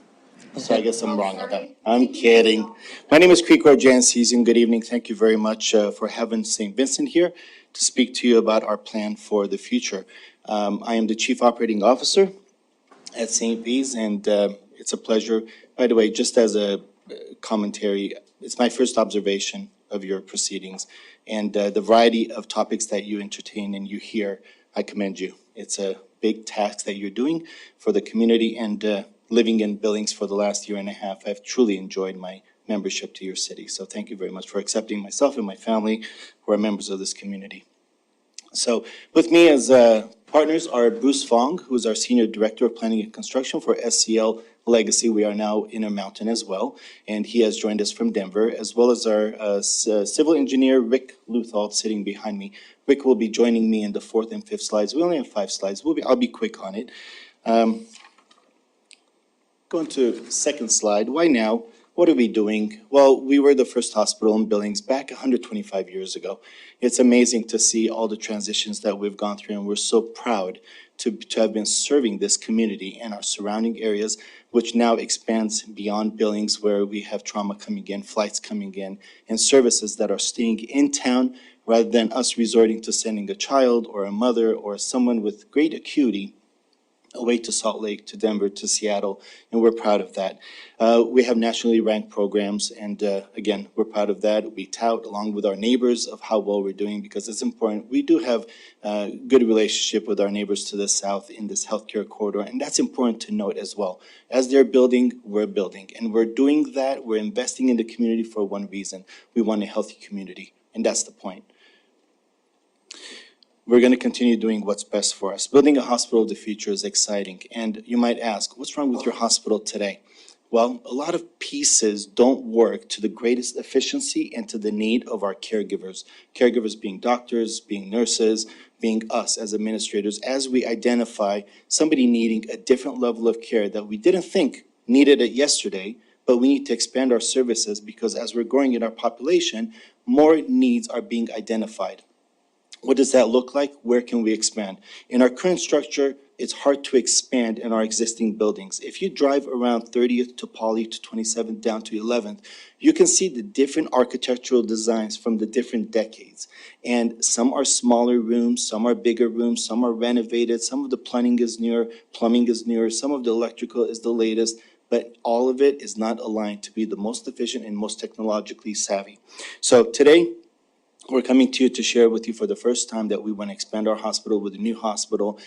So I guess I'm wrong on that. I'm kidding. My name is Creekor Janseasian. Good evening. Thank you very much for having St. Vincent here to speak to you about our plan for the future. I am the Chief Operating Officer at St. V's, and it's a pleasure. By the way, just as a commentary, it's my first observation of your proceedings, and the variety of topics that you entertain and you hear, I commend you. It's a big task that you're doing for the community, and living in Billings for the last year and a half, I've truly enjoyed my membership to your city. So thank you very much for accepting myself and my family who are members of this community. So with me as partners are Bruce Fong, who is our Senior Director of Planning and Construction for SCL Legacy. We are now Intermountain as well, and he has joined us from Denver, as well as our civil engineer, Rick Luthold, sitting behind me. Rick will be joining me in the 4th and 5th slides. We only have 5 slides. I'll be quick on it. Going to second slide. Why now? What are we doing? Well, we were the first hospital in Billings back 125 years ago. It's amazing to see all the transitions that we've gone through, and we're so proud to have been serving this community and our surrounding areas, which now expands beyond Billings, where we have trauma coming in, flights coming in, and services that are staying in town rather than us resorting to sending a child or a mother or someone with great acuity away to Salt Lake, to Denver, to Seattle, and we're proud of that. We have nationally ranked programs, and again, we're proud of that. We tout along with our neighbors of how well we're doing, because it's important. We do have a good relationship with our neighbors to the south in this healthcare corridor, and that's important to note as well. As they're building, we're building, and we're doing that. We're investing in the community for one reason. We want a healthy community, and that's the point. We're going to continue doing what's best for us. Building a hospital of the future is exciting. And you might ask, what's wrong with your hospital today? Well, a lot of pieces don't work to the greatest efficiency and to the need of our caregivers. Caregivers being doctors, being nurses, being us as administrators, as we identify somebody needing a different level of care that we didn't think needed it yesterday, but we need to expand our services because as we're growing in our population, more needs are being identified. What does that look like? Where can we expand? In our current structure, it's hard to expand in our existing buildings. If you drive around 30th to Poly to 27th down to 11th, you can see the different architectural designs from the different decades. And some are smaller rooms, some are bigger rooms, some are renovated, some of the plumbing is newer, some of the electrical is the latest, but all of it is not aligned to be the most efficient and most technologically savvy. So today, we're coming to you to share with you for the first time that we want to expand our hospital with a new hospital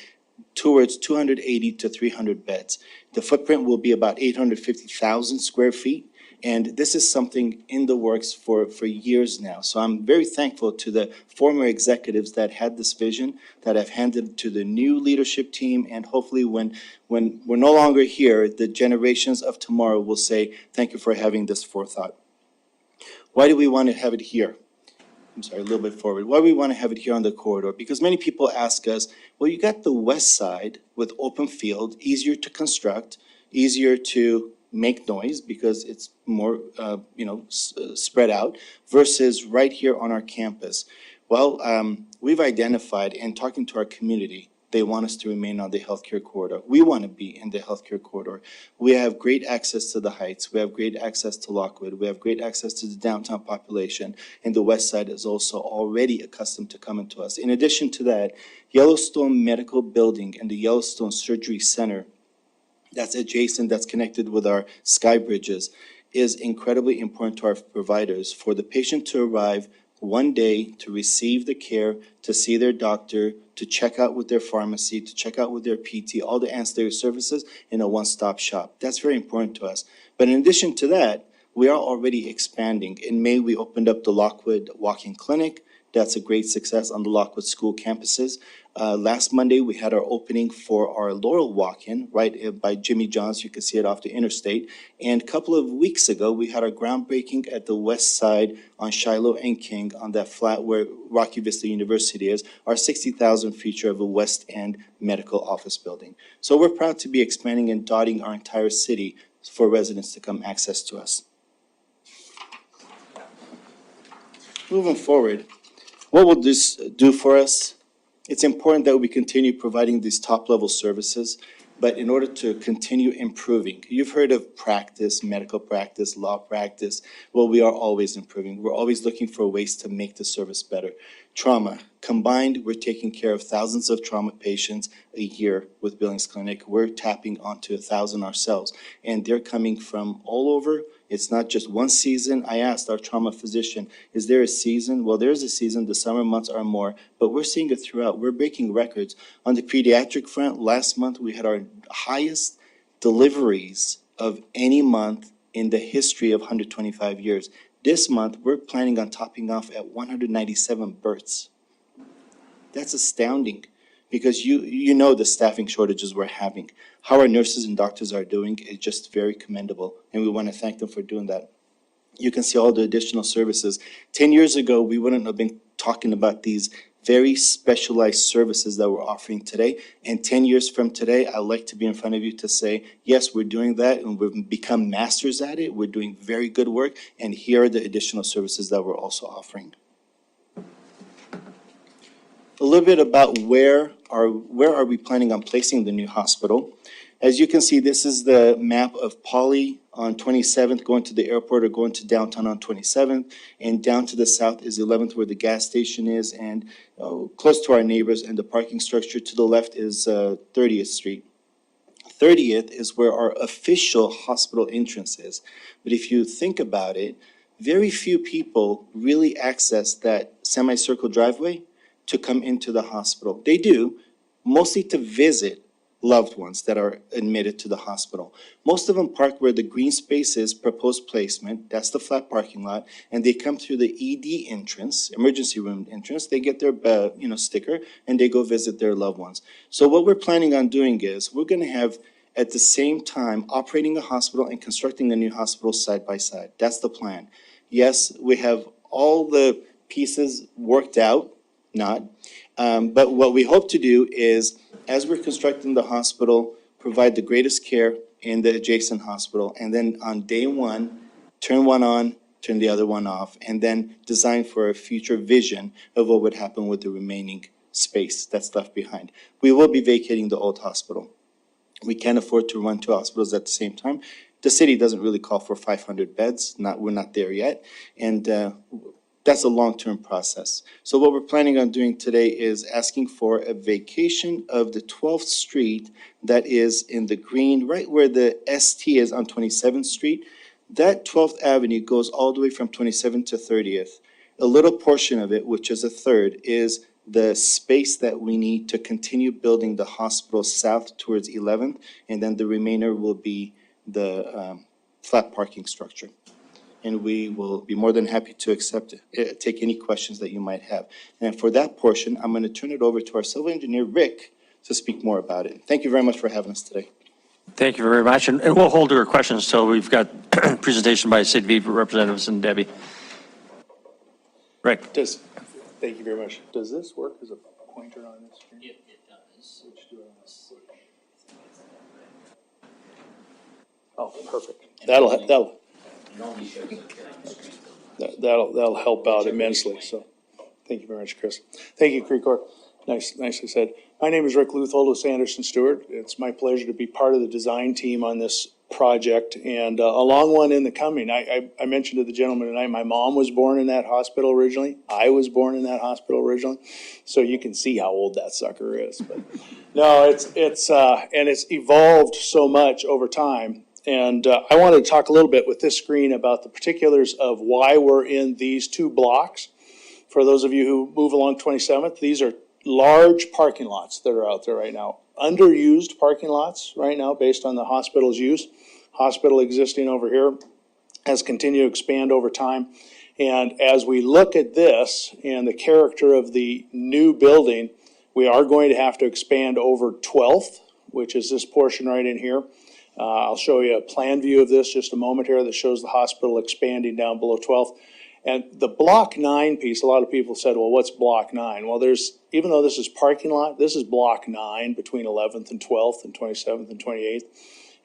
towards 280 to 300 beds. The footprint will be about 850,000 square feet, and this is something in the works for years now. So I'm very thankful to the former executives that had this vision, that have handed it to the new leadership team, and hopefully when we're no longer here, the generations of tomorrow will say, thank you for having this forethought. Why do we want to have it here? I'm sorry, a little bit forward. Why we want to have it here on the corridor? Because many people ask us, well, you got the west side with open field, easier to construct, easier to make noise because it's more, spread out, versus right here on our campus. Well, we've identified, and talking to our community, they want us to remain on the healthcare corridor. We want to be in the healthcare corridor. We have great access to the Heights. We have great access to Lockwood. We have great access to the downtown population. And the west side is also already accustomed to coming to us. In addition to that, Yellowstone Medical Building and the Yellowstone Surgery Center that's adjacent, that's connected with our sky bridges, is incredibly important to our providers for the patient to arrive one day to receive the care, to see their doctor, to check out with their pharmacy, to check out with their PT, all the ancillary services in a one-stop shop. That's very important to us. But in addition to that, we are already expanding. In May, we opened up the Lockwood Walk-in Clinic. That's a great success on the Lockwood School campuses. Last Monday, we had our opening for our Laurel Walk-in right by Jimmy John's. You can see it off the interstate. And a couple of weeks ago, we had our groundbreaking at the west side on Shiloh and King on that flat where Rocky Vista University is, our 60,000 feature of a West End medical office building. So we're proud to be expanding and dotting our entire city for residents to come access to us. Moving forward, what will this do for us? It's important that we continue providing these top-level services, but in order to continue improving, you've heard of practice, medical practice, law practice. Well, we are always improving. We're always looking for ways to make the service better. Trauma. Combined, we're taking care of thousands of trauma patients a year with Billings Clinic. We're tapping onto 1,000 ourselves, and they're coming from all over. It's not just one season. I asked our trauma physician, is there a season? Well, there's a season. The summer months are more, but we're seeing it throughout. We're breaking records. On the pediatric front, last month we had our highest deliveries of any month in the history of 125 years. This month, we're planning on topping off at 197 births. That's astounding because you know the staffing shortages we're having. How our nurses and doctors are doing is just very commendable, and we want to thank them for doing that. You can see all the additional services. 10 years ago, we wouldn't have been talking about these very specialized services that we're offering today. And 10 years from today, I'd like to be in front of you to say, yes, we're doing that and we've become masters at it. We're doing very good work. And here are the additional services that we're also offering. A little bit about where are we planning on placing the new hospital. As you can see, this is the map of Poly on 27th, going to the airport or going to downtown on 27th. And down to the south is 11th, where the gas station is, and close to our neighbors. And the parking structure to the left is 30th Street. 30th is where our official hospital entrance is. But if you think about it, very few people really access that semicircle driveway to come into the hospital. They do, mostly to visit loved ones that are admitted to the hospital. Most of them park where the green space is, proposed placement, that's the flat parking lot, and they come through the ED entrance, emergency room entrance, they get their sticker, and they go visit their loved ones. So what we're planning on doing is, we're gonna have, at the same time, operating a hospital and constructing a new hospital side by side. That's the plan. Yes, we have all the pieces worked out, but what we hope to do is, as we're constructing the hospital, provide the greatest care in the adjacent hospital, and then on day one, turn one on, turn the other one off, and then design for a future vision of what would happen with the remaining space that's left behind. We will be vacating the old hospital. We can't afford to run two hospitals at the same time. The city doesn't really call for 500 beds. We're not there yet. And that's a long-term process. So what we're planning on doing today is asking for a vacation of the 12th Street that is in the green, right where the ST is on 27th Street. That 12th Avenue goes all the way from 27th to 30th. A little portion of it, which is a third, is the space that we need to continue building the hospital south towards 11th, and then the remainder will be the flat parking structure. And we will be more than happy to take any questions that you might have. And for that portion, I'm going to turn it over to our civil engineer, Rick, to speak more about it. Thank you very much for having us today. Thank you very much. And we'll hold your questions till we've got presentation by city representatives and Debbie. Rick? Thank you very much. Does this work as a pointer on this screen? It does. Oh, perfect. That'll help out immensely, so, thank you very much, Chris. Thank you, Creekor. Nicely said. My name is Rick Luthold with Sanderson Stewart. It's my pleasure to be part of the design team on this project, and a long one in the coming. I mentioned to the gentleman tonight, my mom was born in that hospital originally. I was born in that hospital originally, so you can see how old that sucker is. But no, it's evolved so much over time. And I wanted to talk a little bit with this screen about the particulars of why we're in these two blocks. For those of you who move along 27th, these are large parking lots that are out there right now. Underused parking lots right now based on the hospital's use. Hospital existing over here has continued to expand over time. And as we look at this and the character of the new building, we are going to have to expand over 12th, which is this portion right in here. I'll show you a plan view of this just a moment here that shows the hospital expanding down below 12th. And the block 9 piece, a lot of people said, well, what's block 9? Well, even though this is parking lot, this is block 9 between 11th and 12th and 27th and 28th.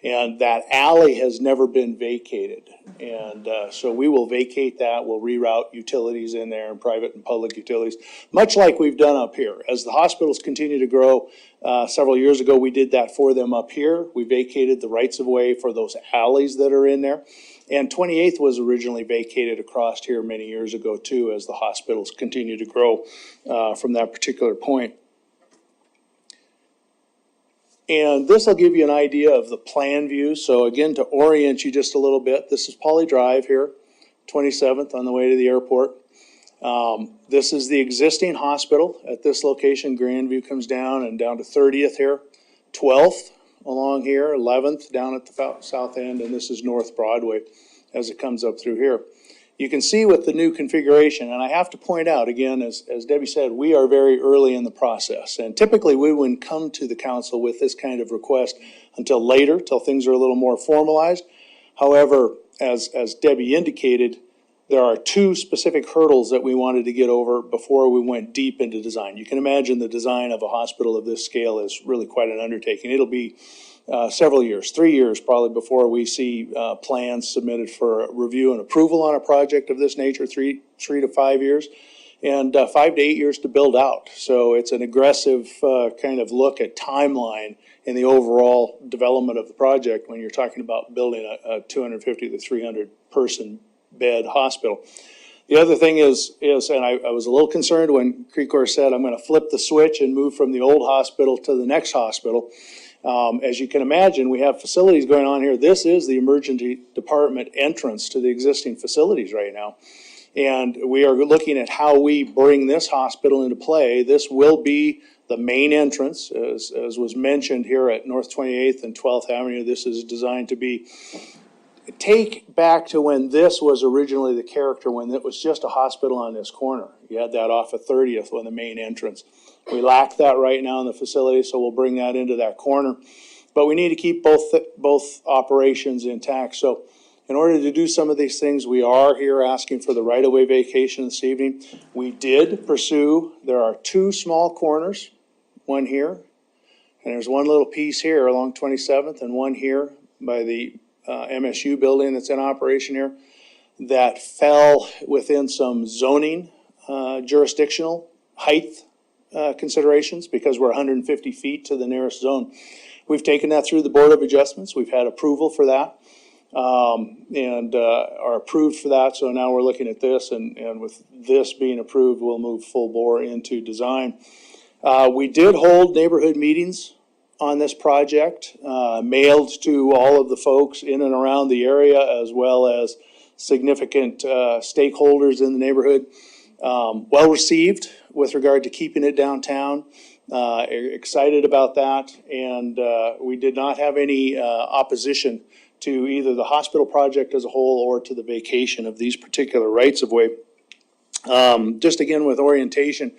And that alley has never been vacated. And so we will vacate that. We'll reroute utilities in there and private and public utilities, much like we've done up here. As the hospitals continue to grow, several years ago, we did that for them up here. We vacated the rights of way for those alleys that are in there. And 28th was originally vacated across here many years ago too, as the hospitals continue to grow from that particular point. And this will give you an idea of the plan view. So again, to orient you just a little bit, this is Poly Drive here, 27th on the way to the airport. This is the existing hospital at this location. Grandview comes down and down to 30th here, 12th along here, 11th down at the south end, and this is North Broadway as it comes up through here. You can see with the new configuration, and I have to point out again, as Debbie said, we are very early in the process. And typically we wouldn't come to the council with this kind of request until later, till things are a little more formalized. However, as Debbie indicated, there are two specific hurdles that we wanted to get over before we went deep into design. You can imagine the design of a hospital of this scale is really quite an undertaking. It'll be several years, 3 years probably, before we see plans submitted for review and approval on a project of this nature, three to 5 years, and 5 to 8 years to build out. So it's an aggressive kind of look at timeline in the overall development of the project when you're talking about building a 250 to 300 person bed hospital. The other thing is, and I was a little concerned when Creekor said, I'm going to flip the switch and move from the old hospital to the next hospital. As you can imagine, we have facilities going on here. This is the emergency department entrance to the existing facilities right now. And we are looking at how we bring this hospital into play. This will be the main entrance, as was mentioned here at North 28th and 12th Avenue. This is designed to be, take back to when this was originally the character, when it was just a hospital on this corner. You had that off of 30th on the main entrance. We lack that right now in the facility, so we'll bring that into that corner. But we need to keep both operations intact. So in order to do some of these things, we are here asking for the right-of-way vacation this evening. We did pursue, there are two small corners, one here, and there's one little piece here along 27th and one here by the MSU building that's in operation here that fell within some zoning jurisdictional height considerations because we're 150 feet to the nearest zone. We've taken that through the Board of Adjustments. We've had approval for that and are approved for that. So now we're looking at this, and with this being approved, we'll move full bore into design. We did hold neighborhood meetings on this project, mailed to all of the folks in and around the area, as well as significant stakeholders in the neighborhood. Well received with regard to keeping it downtown. Excited about that, and we did not have any opposition to either the hospital project as a whole or to the vacation of these particular rights of way. Just again with orientation,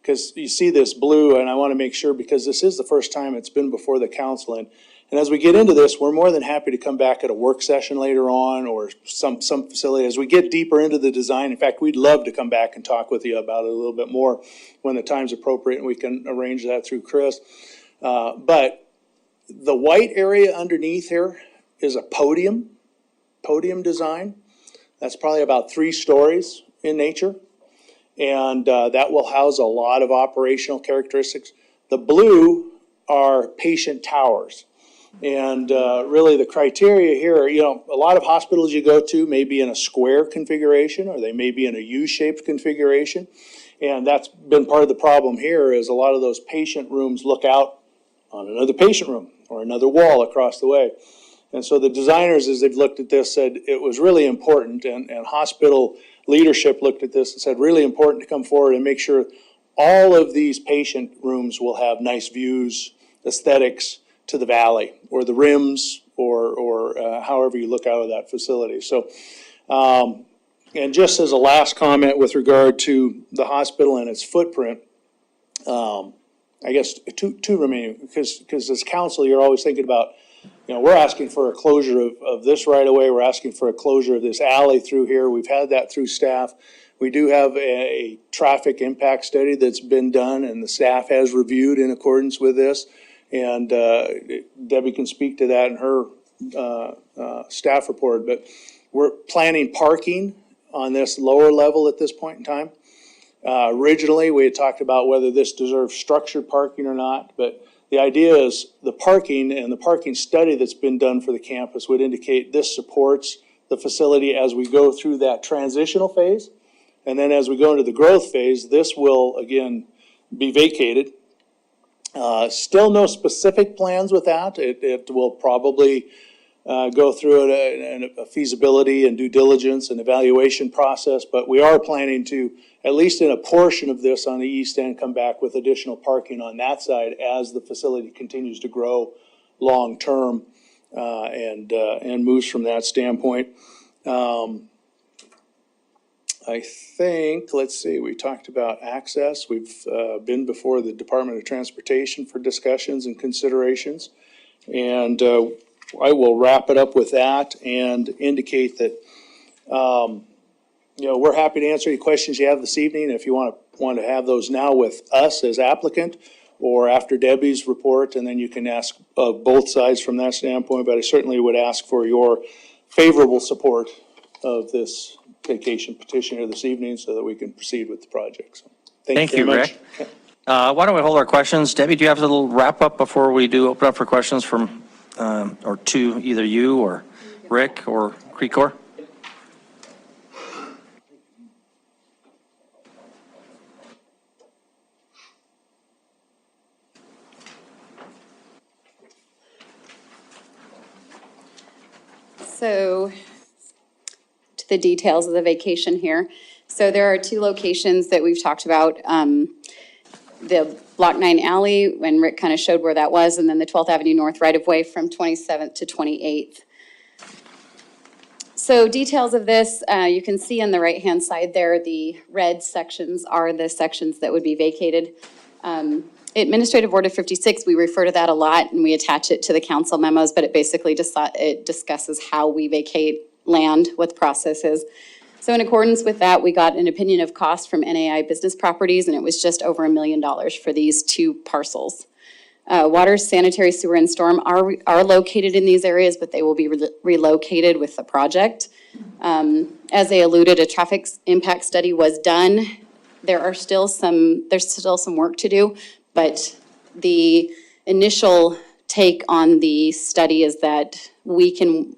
because you see this blue, and I want to make sure, because this is the first time it's been before the council, and And as we get into this, we're more than happy to come back at a work session later on or some facility. As we get deeper into the design, in fact, we'd love to come back and talk with you about it a little bit more when the time's appropriate, and we can arrange that through Chris. But the white area underneath here is a podium design. That's probably about 3 stories in nature. And that will house a lot of operational characteristics. The blue are patient towers. And really the criteria here, you know, a lot of hospitals you go to may be in a square configuration or they may be in a U-shaped configuration. And that's been part of the problem here is a lot of those patient rooms look out on another patient room or another wall across the way. And so the designers, as they've looked at this, said it was really important, and hospital leadership looked at this and said really important to come forward and make sure all of these patient rooms will have nice views, aesthetics to the valley or the rims or however you look out of that facility. So, and just as a last comment with regard to the hospital and its footprint, I guess two remaining, because as council, you're always thinking about, you know, we're asking for a closure of this right away. We're asking for a closure of this alley through here. We've had that through staff. We do have a traffic impact study that's been done and the staff has reviewed in accordance with this. And Debbie can speak to that in her staff report, but we're planning parking on this lower level at this point in time. Originally, we had talked about whether this deserves structured parking or not, but the idea is the parking and the parking study that's been done for the campus would indicate this supports the facility as we go through that transitional phase. And then as we go into the growth phase, this will again be vacated. Still no specific plans with that. It will probably go through a feasibility and due diligence and evaluation process, but we are planning to, at least in a portion of this on the east end, come back with additional parking on that side as the facility continues to grow long-term and moves from that standpoint. I think, let's see, we talked about access. We've been before the Department of Transportation for discussions and considerations. And I will wrap it up with that and indicate that, you know, we're happy to answer any questions you have this evening. If you want to have those now with us as applicant or after Debbie's report, and then you can ask both sides from that standpoint. But I certainly would ask for your favorable support of this vacation petition here this evening so that we can proceed with the project. So, Thank you, very much. Rick. Why don't we hold our questions? Debbie, do you have a little wrap up before we do open up for questions from, or to either you or Rick or Crecor? So, to the details of the vacation here. So there are 2 locations that we've talked about. The Block 9 Alley, when Rick kind of showed where that was, and then the 12th Avenue North right-of-way from 27th to 28th. So details of this, you can see on the right-hand side there, the red sections are the sections that would be vacated. Administrative Order 56, we refer to that a lot, and we attach it to the council memos, but it basically it discusses how we vacate land, what the process is. So in accordance with that, we got an opinion of cost from NAI Business Properties, and it was just over $1 million for these 2 parcels. Water, sanitary, sewer, and storm are located in these areas, but they will be relocated with the project. As they alluded, a traffic impact study was done. There's still some work to do, but the initial take on the study is that we can,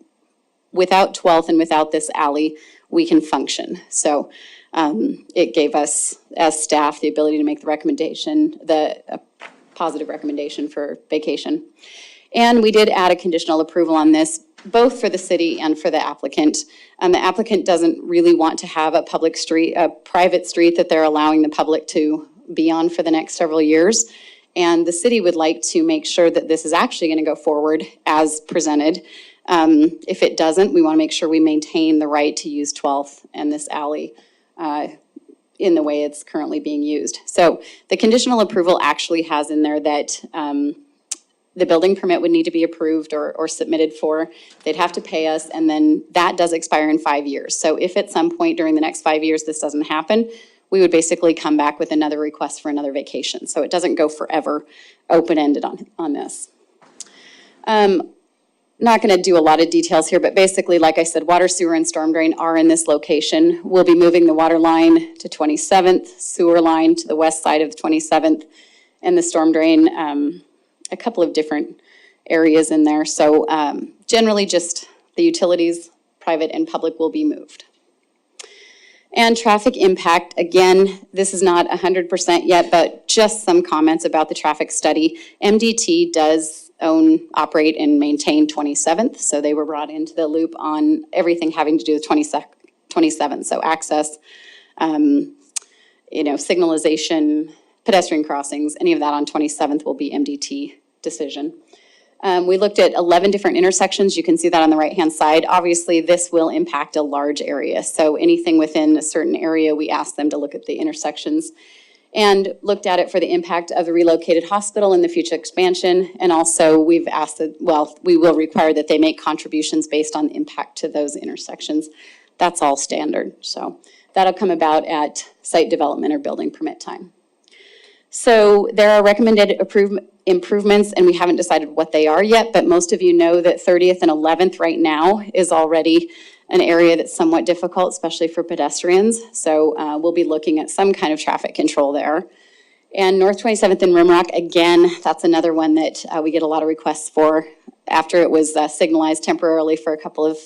without 12th and without this alley, we can function. So it gave us, as staff, the ability to make the recommendation, a positive recommendation for vacation. And we did add a conditional approval on this, both for the city and for the applicant. The applicant doesn't really want to have a public street, a private street that they're allowing the public to be on for the next several years. And the city would like to make sure that this is actually going to go forward as presented. If it doesn't, we want to make sure we maintain the right to use 12th and this alley in the way it's currently being used. So the conditional approval actually has in there that the building permit would need to be approved or submitted for. They'd have to pay us, and then that does expire in 5 years. So if at some point during the next 5 years this doesn't happen, we would basically come back with another request for another vacation. So it doesn't go forever open-ended on this. Not going to do a lot of details here, but basically, like I said, water, sewer, and storm drain are in this location. We'll be moving the water line to 27th, sewer line to the west side of 27th, and the storm drain, a couple of different areas in there. So generally just the utilities, private and public, will be moved. And traffic impact, again, this is not 100% yet, but just some comments about the traffic study. MDT does own, operate, and maintain 27th, so they were brought into the loop on everything having to do with 27th, so access, signalization, pedestrian crossings, any of that on 27th will be MDT decision. We looked at 11 different intersections. You can see that on the right-hand side. Obviously, this will impact a large area, so anything within a certain area, we asked them to look at the intersections and looked at it for the impact of the relocated hospital and the future expansion. And also we've asked that, we will require that they make contributions based on the impact to those intersections. That's all standard. So that'll come about at site development or building permit time. So there are recommended improvements, and we haven't decided what they are yet, but most of you know that 30th and 11th right now is already an area that's somewhat difficult, especially for pedestrians. So we'll be looking at some kind of traffic control there. And North 27th and Rimrock, again, that's another one that we get a lot of requests for. After it was signalized temporarily for a couple of,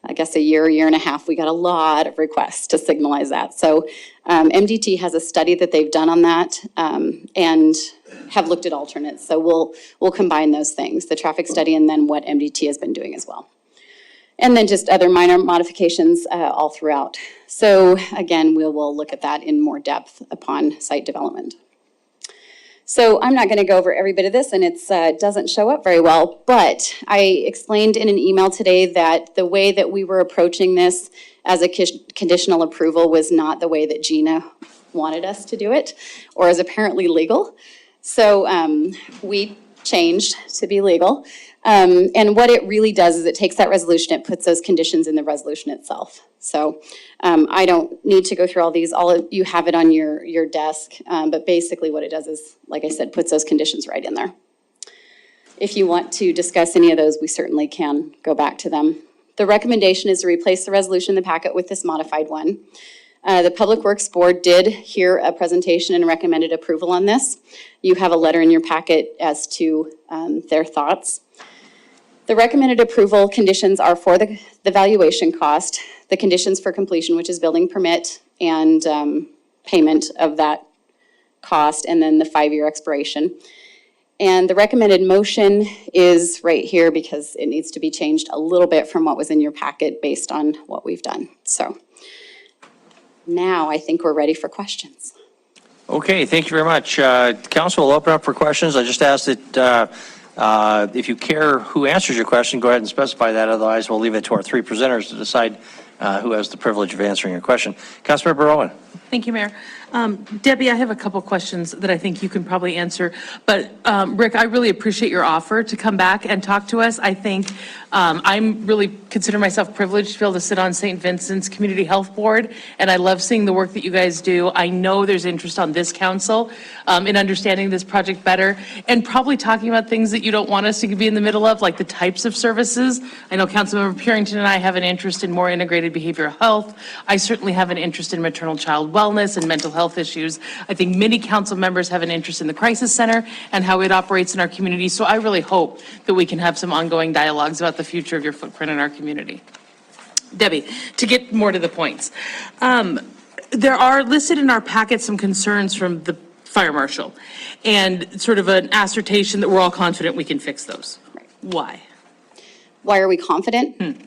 I guess, a year and a half, we got a lot of requests to signalize that. So MDT has a study that they've done on that and have looked at alternates. So we'll combine those things, the traffic study and then what MDT has been doing as well. And then just other minor modifications all throughout. So again, we will look at that in more depth upon site development. So I'm not going to go over every bit of this, and it doesn't show up very well, but I explained in an email today that the way that we were approaching this as a conditional approval was not the way that Gina wanted us to do it, or is apparently legal. So we changed to be legal. And what it really does is it takes that resolution, it puts those conditions in the resolution itself. So I don't need to go through all these, all of you have it on your desk, but basically what it does is, like I said, puts those conditions right in there. If you want to discuss any of those, we certainly can go back to them. The recommendation is to replace the resolution in the packet with this modified one. The Public Works Board did hear a presentation and recommended approval on this. You have a letter in your packet as to their thoughts. The recommended approval conditions are for the valuation cost, the conditions for completion, which is building permit and payment of that cost, and then the 5-year expiration. And the recommended motion is right here because it needs to be changed a little bit from what was in your packet based on what we've done. So now I think we're ready for questions. Okay, thank you very much. Council will open up for questions. I just ask that if you care who answers your question, go ahead and specify that. Otherwise, we'll leave it to our three presenters to decide who has the privilege of answering your question. Councilmember Owen. Thank you, Mayor. Debbie, I have a couple questions that I think you can probably answer. But Rick, I really appreciate your offer to come back and talk to us. I think I'm really consider myself privileged to be able to sit on St. Vincent's Community Health Board, and I love seeing the work that you guys do. I know there's interest on this council in understanding this project better and probably talking about things that you don't want us to be in the middle of, like the types of services. I know Councilmember Purington and I have an interest in more integrated behavioral health. I certainly have an interest in maternal child wellness and mental health issues. I think many council members have an interest in the crisis center and how it operates in our community. So I really hope that we can have some ongoing dialogues about the future of your footprint in our community. Debbie, to get more to the points, there are listed in our packet some concerns from the fire marshal and sort of an assertion that we're all confident we can fix those. Why? Why are we confident?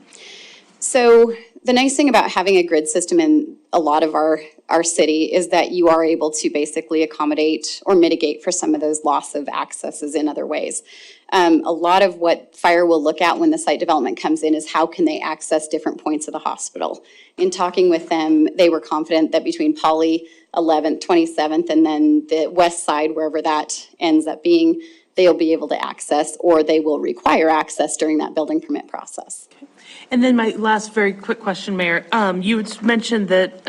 So the nice thing about having a grid system in a lot of our city is that you are able to basically accommodate or mitigate for some of those loss of accesses in other ways. A lot of what fire will look at when the site development comes in is how can they access different points of the hospital. In talking with them, they were confident that between Poly 11th, 27th, and then the west side, wherever that ends up being, they'll be able to access, or they will require access during that building permit process. And then my last very quick question, Mayor. You had mentioned that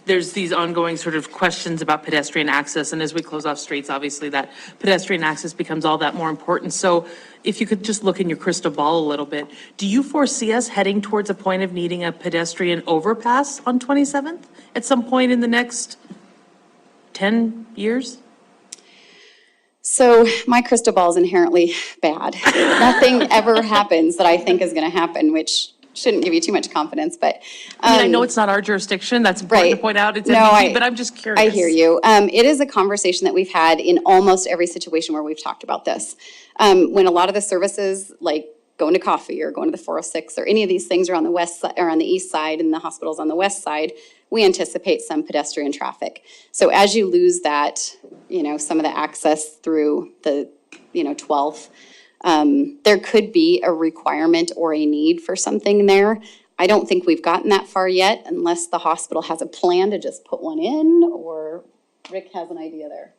there's these ongoing sort of questions about pedestrian access, and as we close off streets, obviously that pedestrian access becomes all that more important. So if you could just look in your crystal ball a little bit, do you foresee us heading towards a point of needing a pedestrian overpass on 27th at some point in the next 10 years? So my crystal ball is inherently bad. Nothing ever happens that I think is going to happen, which shouldn't give you too much confidence, but. I mean, I know it's not our jurisdiction, that's important to point out, it's MVP, but I'm just curious. I hear you. It is a conversation that we've had in almost every situation where we've talked about this. When a lot of the services, like going to coffee or going to the 406 or any of these things are on the west side or on the east side and the hospital's on the west side, we anticipate some pedestrian traffic. So as you lose that, some of the access through the, 12th, there could be a requirement or a need for something there. I don't think we've gotten that far yet unless the hospital has a plan to just put one in, or Rick has an idea there.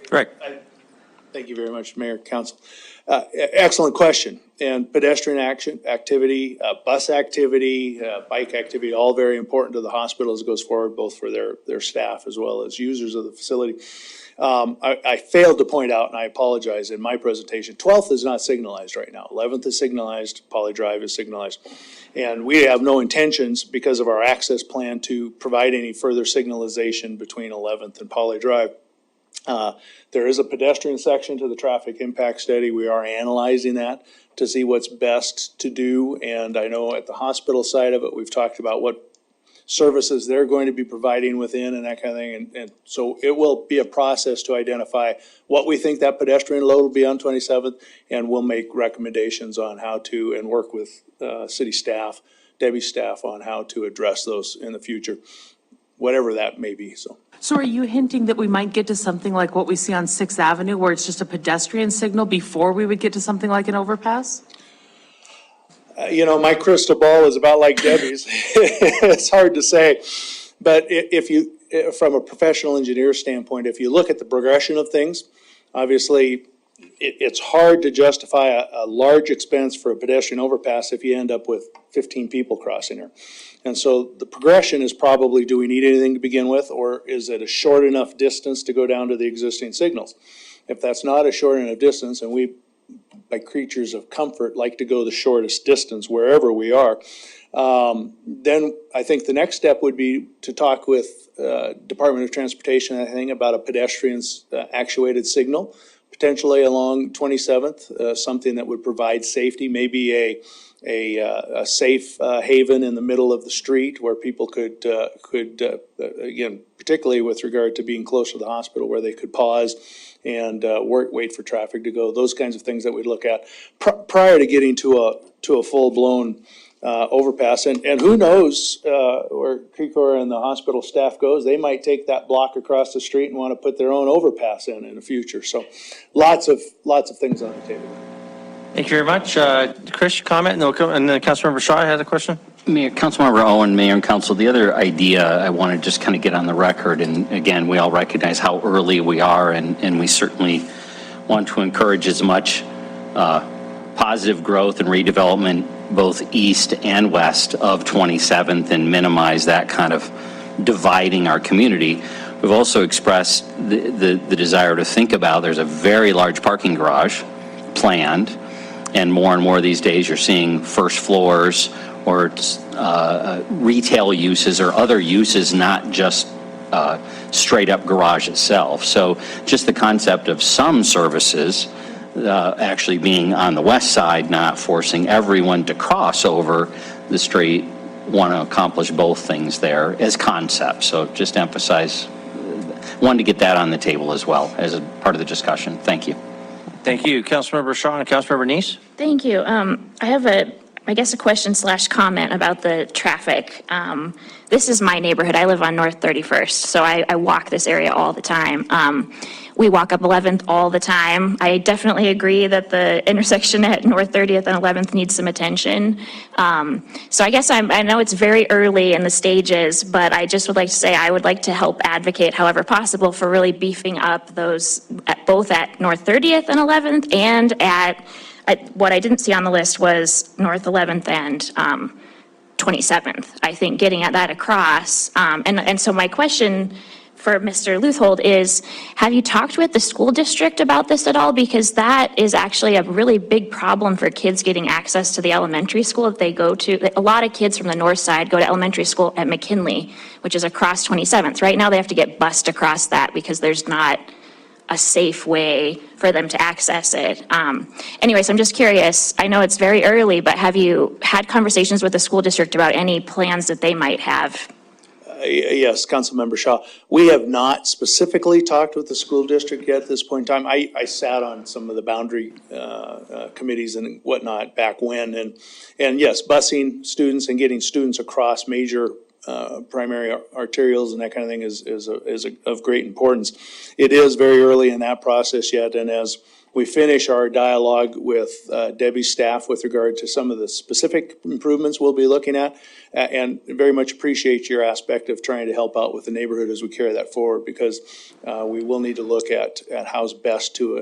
Rick. Thank you very much, Mayor, Council. Excellent question. And pedestrian activity, bus activity, bike activity, all very important to the hospital as it goes forward, both for their staff as well as users of the facility. I failed to point out, and I apologize in my presentation, 12th is not signalized right now. 11th is signalized, Poly Drive is signalized. And we have no intentions, because of our access plan, to provide any further signalization between 11th and Poly Drive. There is a pedestrian section to the traffic impact study. We are analyzing that to see what's best to do. And I know at the hospital side of it, we've talked about what services they're going to be providing within and that kind of thing. And so it will be a process to identify what we think that pedestrian load will be on 27th, and we'll make recommendations on how to, and work with city staff, Debbie's staff, on how to address those in the future, whatever that may be. So are you hinting that we might get to something like what we see on 6th Avenue, where it's just a pedestrian signal before we would get to something like an overpass? My crystal ball is about like Debbie's. It's hard to say. But if you, from a professional engineer standpoint, if you look at the progression of things, obviously it's hard to justify a large expense for a pedestrian overpass if you end up with 15 people crossing there. And so the progression is probably, do we need anything to begin with, or is it a short enough distance to go down to the existing signals? If that's not a short enough distance, and we, by creatures of comfort, like to go the shortest distance wherever we are, then I think the next step would be to talk with Department of Transportation, I think, about a pedestrians actuated signal, potentially along 27th, something that would provide safety, maybe a safe haven in the middle of the street where people could again, particularly with regard to being close to the hospital, where they could pause and wait for traffic to go. Those kinds of things that we'd look at prior to getting to a full-blown overpass. And who knows where Cricor and the hospital staff goes. They might take that block across the street and want to put their own overpass in the future. So lots of things on the table. Thank you very much. Chris, comment, and then Councilmember Shaw had a question. Mayor, Councilmember Owen, Mayor and Council, the other idea I want to just kind of get on the record, and again, we all recognize how early we are, and we certainly want to encourage as much positive growth and redevelopment both east and west of 27th and minimize that kind of dividing our community. We've also expressed the desire to think about, there's a very large parking garage planned, and more these days you're seeing first floors or retail uses or other uses, not just straight up garage itself. So just the concept of some services actually being on the west side, not forcing everyone to cross over the street, want to accomplish both things there as concepts. So just emphasize, wanted to get that on the table as well as a part of the discussion. Thank you. Thank you, Councilmember Shaw and Councilmember Neese. Thank you. I have a I guess a question / comment about the traffic. This is my neighborhood. I live on North 31st, so I walk this area all the time. We walk up 11th all the time. I definitely agree that the intersection at North 30th and 11th needs some attention. So I guess I know it's very early in the stages, but I just would like to say I would like to help advocate however possible for really beefing up those, both at North 30th and 11th and at what I didn't see on the list was North 11th and 27th. I think getting at that across. And so my question for Mr. Luthold is, have you talked with the school district about this at all? Because that is actually a really big problem for kids getting access to the elementary school that they go to. A lot of kids from the north side go to elementary school at McKinley, which is across 27th. Right now they have to get bused across that because there's not a safe way for them to access it. Anyways, I'm just curious. I know it's very early, but have you had conversations with the school district about any plans that they might have? Yes, Councilmember Shaw. We have not specifically talked with the school district yet at this point in time. I sat on some of the boundary committees and whatnot back when, and yes, busing students and getting students across major primary arterials and that kind of thing is of great importance. It is very early in that process yet, and as we finish our dialogue with Debbie's staff with regard to some of the specific improvements we'll be looking at, and very much appreciate your aspect of trying to help out with the neighborhood as we carry that forward, because we will need to look at how's best to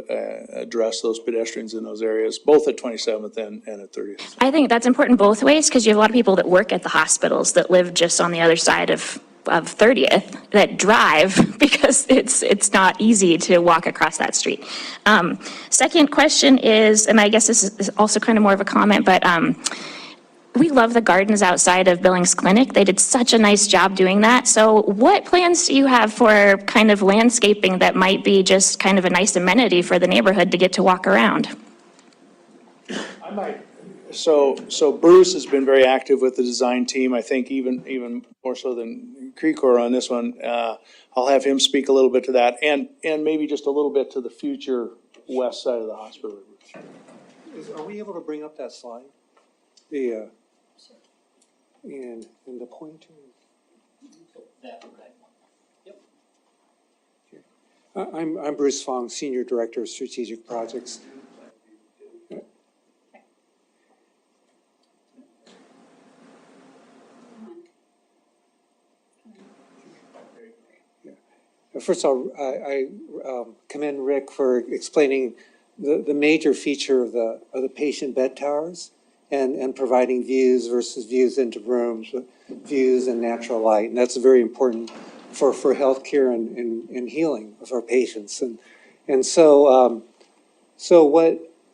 address those pedestrians in those areas, both at 27th and at 30th. I think that's important both ways, because you have a lot of people that work at the hospitals that live just on the other side of 30th that drive because it's not easy to walk across that street. Second question is, and I guess this is also kind of more of a comment, but we love the gardens outside of Billings Clinic. They did such a nice job doing that. So what plans do you have for kind of landscaping that might be just kind of a nice amenity for the neighborhood to get to walk around? So Bruce has been very active with the design team. I think even more so than Cricor on this one. I'll have him speak a little bit to that, and maybe just a little bit to the future west side of the hospital. Are we able to bring up that slide? The and the pointer. I'm Bruce Fong, Senior Director of Strategic Projects. First of all, I commend Rick for explaining the major feature of the patient bed towers and providing views versus views into rooms, views and natural light. And that's very important for healthcare and healing of our patients. And so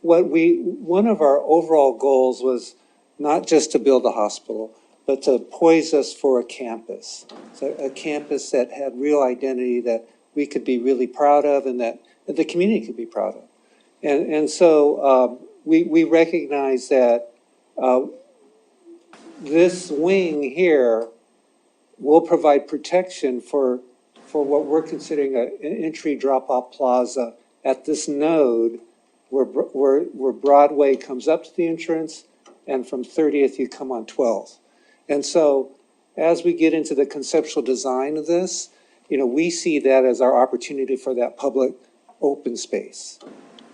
one of our overall goals was not just to build a hospital, but to poise us for a campus. So a campus that had real identity that we could be really proud of and that the community could be proud of. And so we recognize that this wing here will provide protection for what we're considering an entry drop-off plaza at this node where Broadway comes up to the entrance, and from 30th you come on 12th. And so as we get into the conceptual design of this, we see that as our opportunity for that public open space.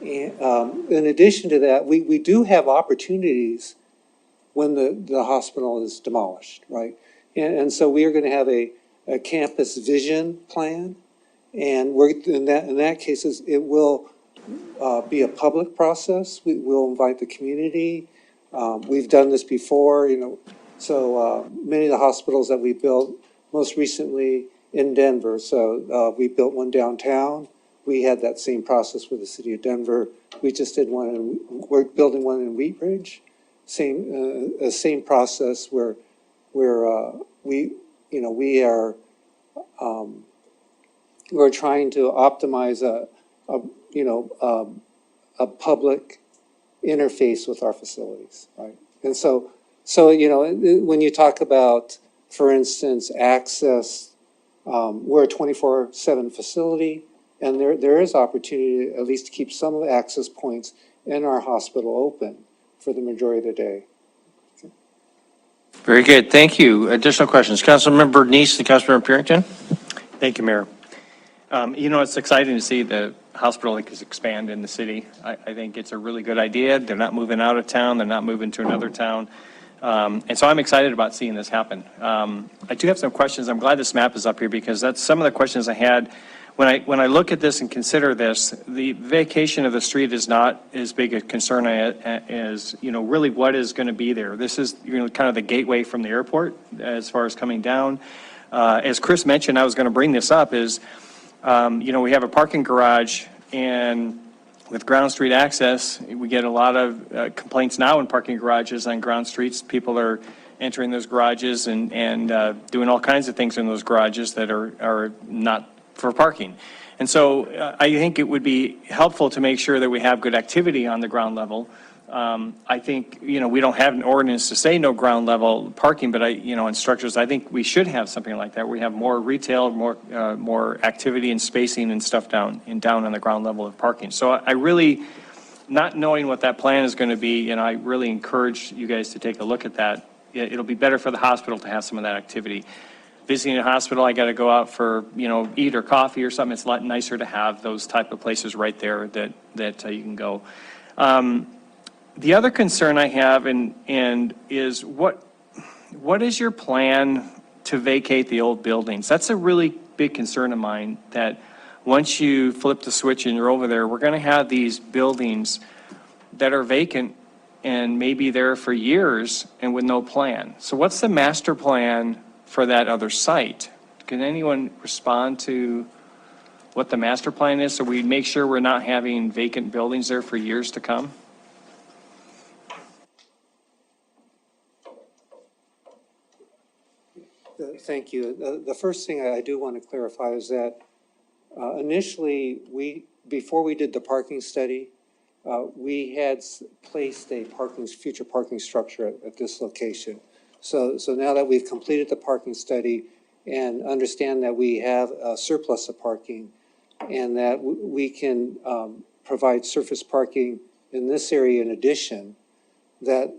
And in addition to that, we do have opportunities when the hospital is demolished, right? And so we are going to have a campus vision plan, and in that case, it will be a public process. We will invite the community. We've done this before, so many of the hospitals that we built, most recently in Denver. So we built one downtown. We had that same process with the city of Denver. We just did one, and we're building one in Wheat Ridge. Same process where we're trying to optimize a public interface with our facilities, right? And so when you talk about, for instance, access, we're a 24/7 facility, and there is opportunity at least to keep some of the access points in our hospital open for the majority of the day. Very good. Thank you. Additional questions? Councilmember Neese and Councilmember Purington? Thank you, Mayor. It's exciting to see the hospital expand in the city. I think it's a really good idea. They're not moving out of town. They're not moving to another town. And so I'm excited about seeing this happen. I do have some questions. I'm glad this map is up here because that's some of the questions I had. When I look at this and consider this, the vacation of the street is not as big a concern as, really what is going to be there. This is, kind of the gateway from the airport as far as coming down. As Chris mentioned, I was going to bring this up is, we have a parking garage, and with ground street access, we get a lot of complaints now in parking garages on ground streets. People are entering those garages and doing all kinds of things in those garages that are not for parking. And so I think it would be helpful to make sure that we have good activity on the ground level. I think, we don't have an ordinance to say no ground level parking, but in structures, I think we should have something like that. We have more retail, more activity and spacing and stuff down on the ground level of parking. So I really, not knowing what that plan is going to be, I really encourage you guys to take a look at that. It'll be better for the hospital to have some of that activity. Visiting a hospital, I got to go out for, eat or coffee or something. It's a lot nicer to have those type of places right there that you can go. The other concern I have is what is your plan to vacate the old buildings? That's a really big concern of mine, that once you flip the switch and you're over there, we're going to have these buildings that are vacant and maybe there for years and with no plan. So what's the master plan for that other site? Can anyone respond to what the master plan is so we make sure we're not having vacant buildings there for years to come? Thank you. The first thing I do want to clarify is that initially, before we did the parking study, we had placed a future parking structure at this location. So now that we've completed the parking study and understand that we have a surplus of parking and that we can provide surface parking in this area in addition, that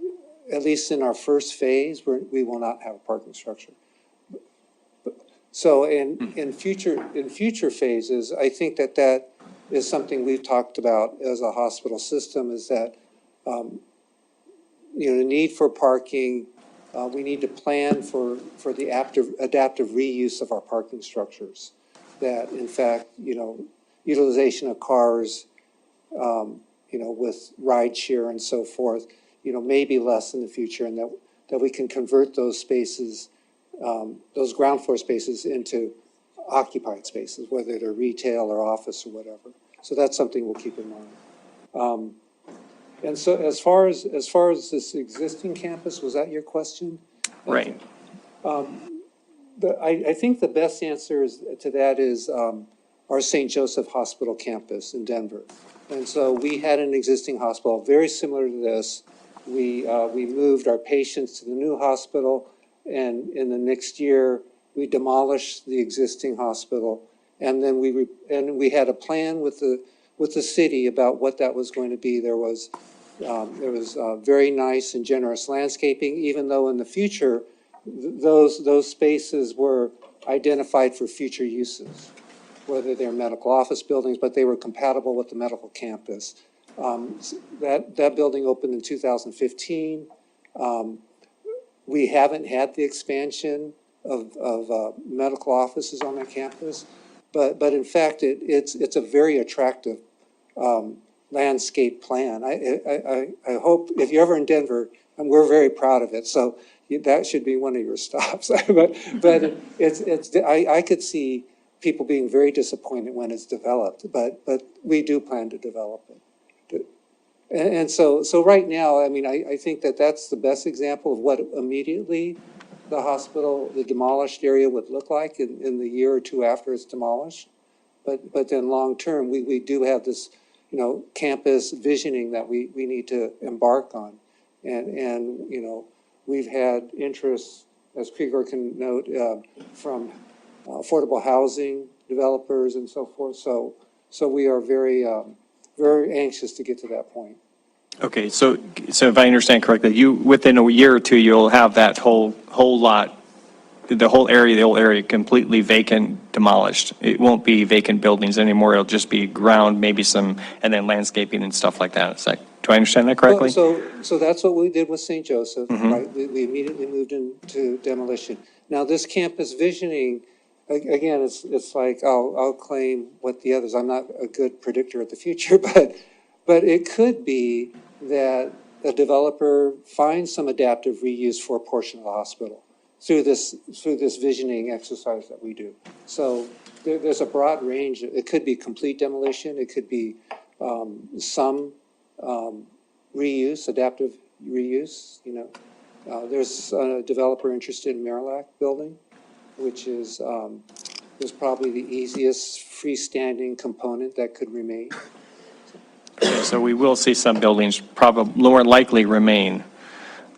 at least in our first phase, we will not have a parking structure. So in future phases, I think that is something we've talked about as a hospital system, is that the need for parking. We need to plan for the adaptive reuse of our parking structures. That in fact, utilization of cars, with ride share and so forth, may be less in the future, and that we can convert those spaces, those ground floor spaces, into occupied spaces, whether they're retail or office or whatever. So that's something we'll keep in mind. And so as far as this existing campus, was that your question? Right. I think the best answer to that is our St. Joseph Hospital campus in Denver. And so we had an existing hospital very similar to this. We moved our patients to the new hospital, and in the next year, we demolished the existing hospital. And then we had a plan with the city about what that was going to be. There was very nice and generous landscaping, even though in the future, those spaces were identified for future uses, whether they're medical office buildings, but they were compatible with the medical campus. That building opened in 2015. We haven't had the expansion of medical offices on that campus, but in fact, it's a very attractive landscape plan. I hope if you're ever in Denver, and we're very proud of it, so that should be one of your stops. but I could see people being very disappointed when it's developed, but we do plan to develop it. And so right now, I think that's the best example of what immediately the hospital, the demolished area, would look like in the year or two after it's demolished. But then long term, we do have this, campus visioning that we need to embark on. And we've had interest, as Krieger can note, from affordable housing developers and so forth. So we are very, very anxious to get to that point. Okay, so if I understand correctly, within a year or two, you'll have that whole lot, the whole area completely vacant, demolished. It won't be vacant buildings anymore. It'll just be ground, maybe and then landscaping and stuff like that. Do I understand that correctly? So that's what we did with St. Joseph, Mhm. right? We immediately moved into demolition. Now, this campus visioning, again, it's like, I'll claim what the others, I'm not a good predictor of the future, but it could be that a developer finds some adaptive reuse for a portion of the hospital through this visioning exercise that we do. So there's a broad range. It could be complete demolition. It could be some reuse, adaptive reuse, There's a developer interested in Marillac building, which is probably the easiest freestanding component that could remain. So we will see some buildings probably more likely remain,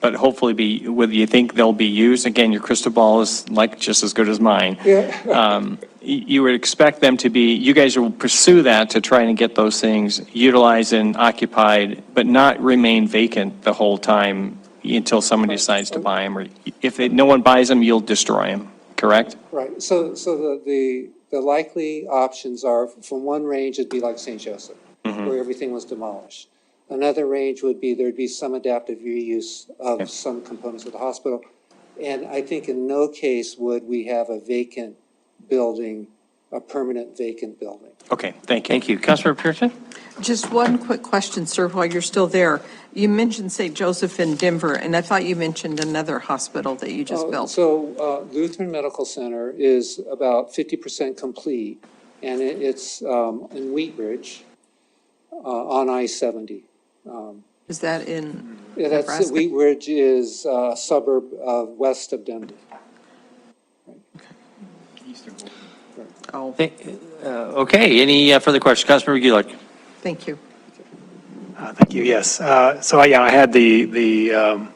but hopefully whether you think they'll be used, again, your crystal ball is just as good as mine. Yeah. You would expect them to be, you guys will pursue that to try and get those things utilized and occupied, but not remain vacant the whole time until somebody decides to buy them, or if no one buys them, you'll destroy them, correct? Right. So the likely options are, from one range, it'd be like St. Joseph, where everything was demolished. Another range would be, there'd be some adaptive reuse of some components of the hospital. And I think in no case would we have a vacant building, a permanent vacant building. Okay, thank you. Thank you. Councilmember Pearson? Just one quick question, sir, while you're still there. You mentioned St. Joseph in Denver, and I thought you mentioned another hospital that you just built. So Lutheran Medical Center is about 50% complete, and it's in Wheat Ridge on I-70. Is that in Yeah, that's, Wheat Ridge is a suburb west of Denver. Oh, Okay, any further questions? Councilmember Gulick? thank you. Thank you, yes. So, yeah, I had the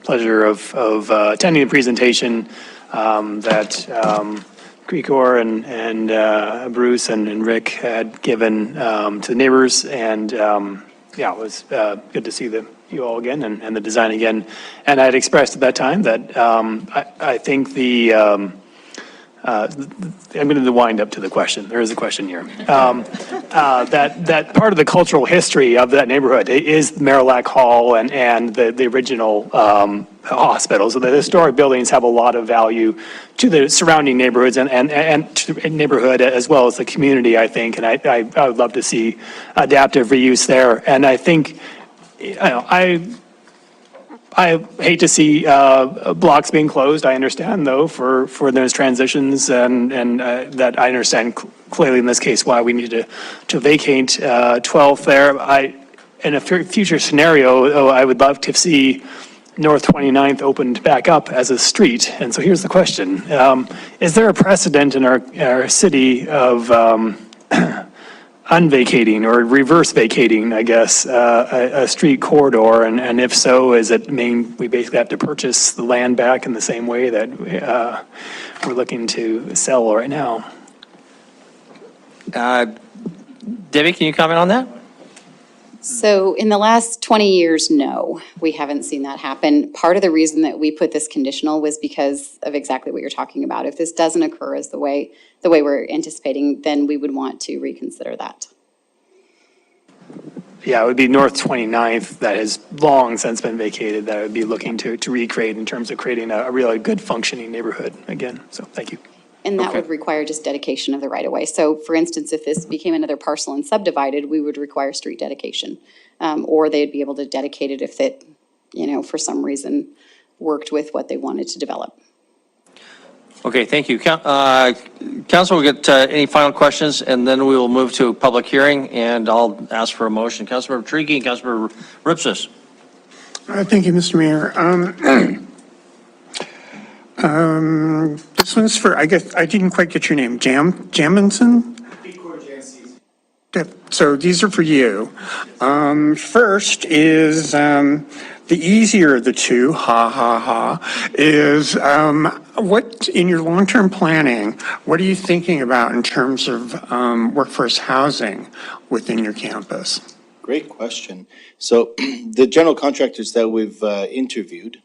pleasure of attending the presentation that Gregor and Bruce and Rick had given to the neighbors, and yeah, it was good to see you all again and the design again. And I had expressed at that time that I think I'm going to wind up to the question. There is a question here. That part of the cultural history of that neighborhood is Marillac Hall and the original hospital. So the historic buildings have a lot of value to the surrounding neighborhoods and to the neighborhood as well as the community, I think. And I would love to see adaptive reuse there. And I think, I hate to see blocks being closed. I understand, though, for those transitions, and that I understand clearly in this case why we need to vacate 12th there. In a future scenario, I would love to see North 29th opened back up as a street. And so here's the question. Is there a precedent in our city of unvacating or reverse vacating, I guess, a street corridor? And if so, is it mean we basically have to purchase the land back in the same way that we're looking to sell right now? Debbie, can you comment on that? So in the last 20 years, no, we haven't seen that happen. Part of the reason that we put this conditional was because of exactly what you're talking about. If this doesn't occur as the way we're anticipating, then we would want to reconsider that. Yeah, it would be North 29th that has long since been vacated that I would be looking to recreate in terms of creating a really good functioning neighborhood again. So thank you. And that would require just dedication of the right-of-way. So for instance, if this became another parcel and subdivided, we would require street dedication. Or they'd be able to dedicate it if it, for some reason, worked with what they wanted to develop. Okay, thank you. Council, we'll get any final questions, and then we will move to a public hearing, and I'll ask for a motion. Councilmember Trigi and Councilmember Ripsis. Thank you, Mr. Mayor. This one's for, I guess, I didn't quite get your name, Jamison? So these are for you. First is the easier of the two, is what, in your long-term planning, what are you thinking about in terms of workforce housing within your campus? Great question. So the general contractors that we've interviewed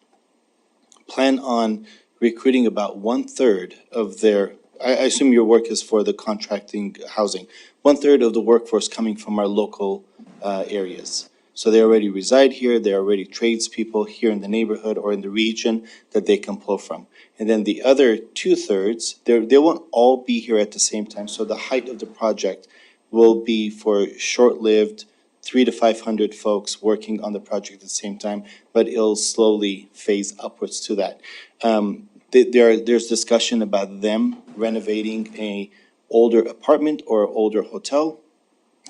plan on recruiting about 1/3 of their, I assume your work is for the contracting housing, 1/3 of the workforce coming from our local areas. So they already reside here, they're already tradespeople here in the neighborhood or in the region that they can pull from. And then the other 2/3, they won't all be here at the same time. So the height of the project will be for short-lived 300 to 500 folks working on the project at the same time, but it'll slowly phase upwards to that. There's discussion about them renovating a older apartment or older hotel,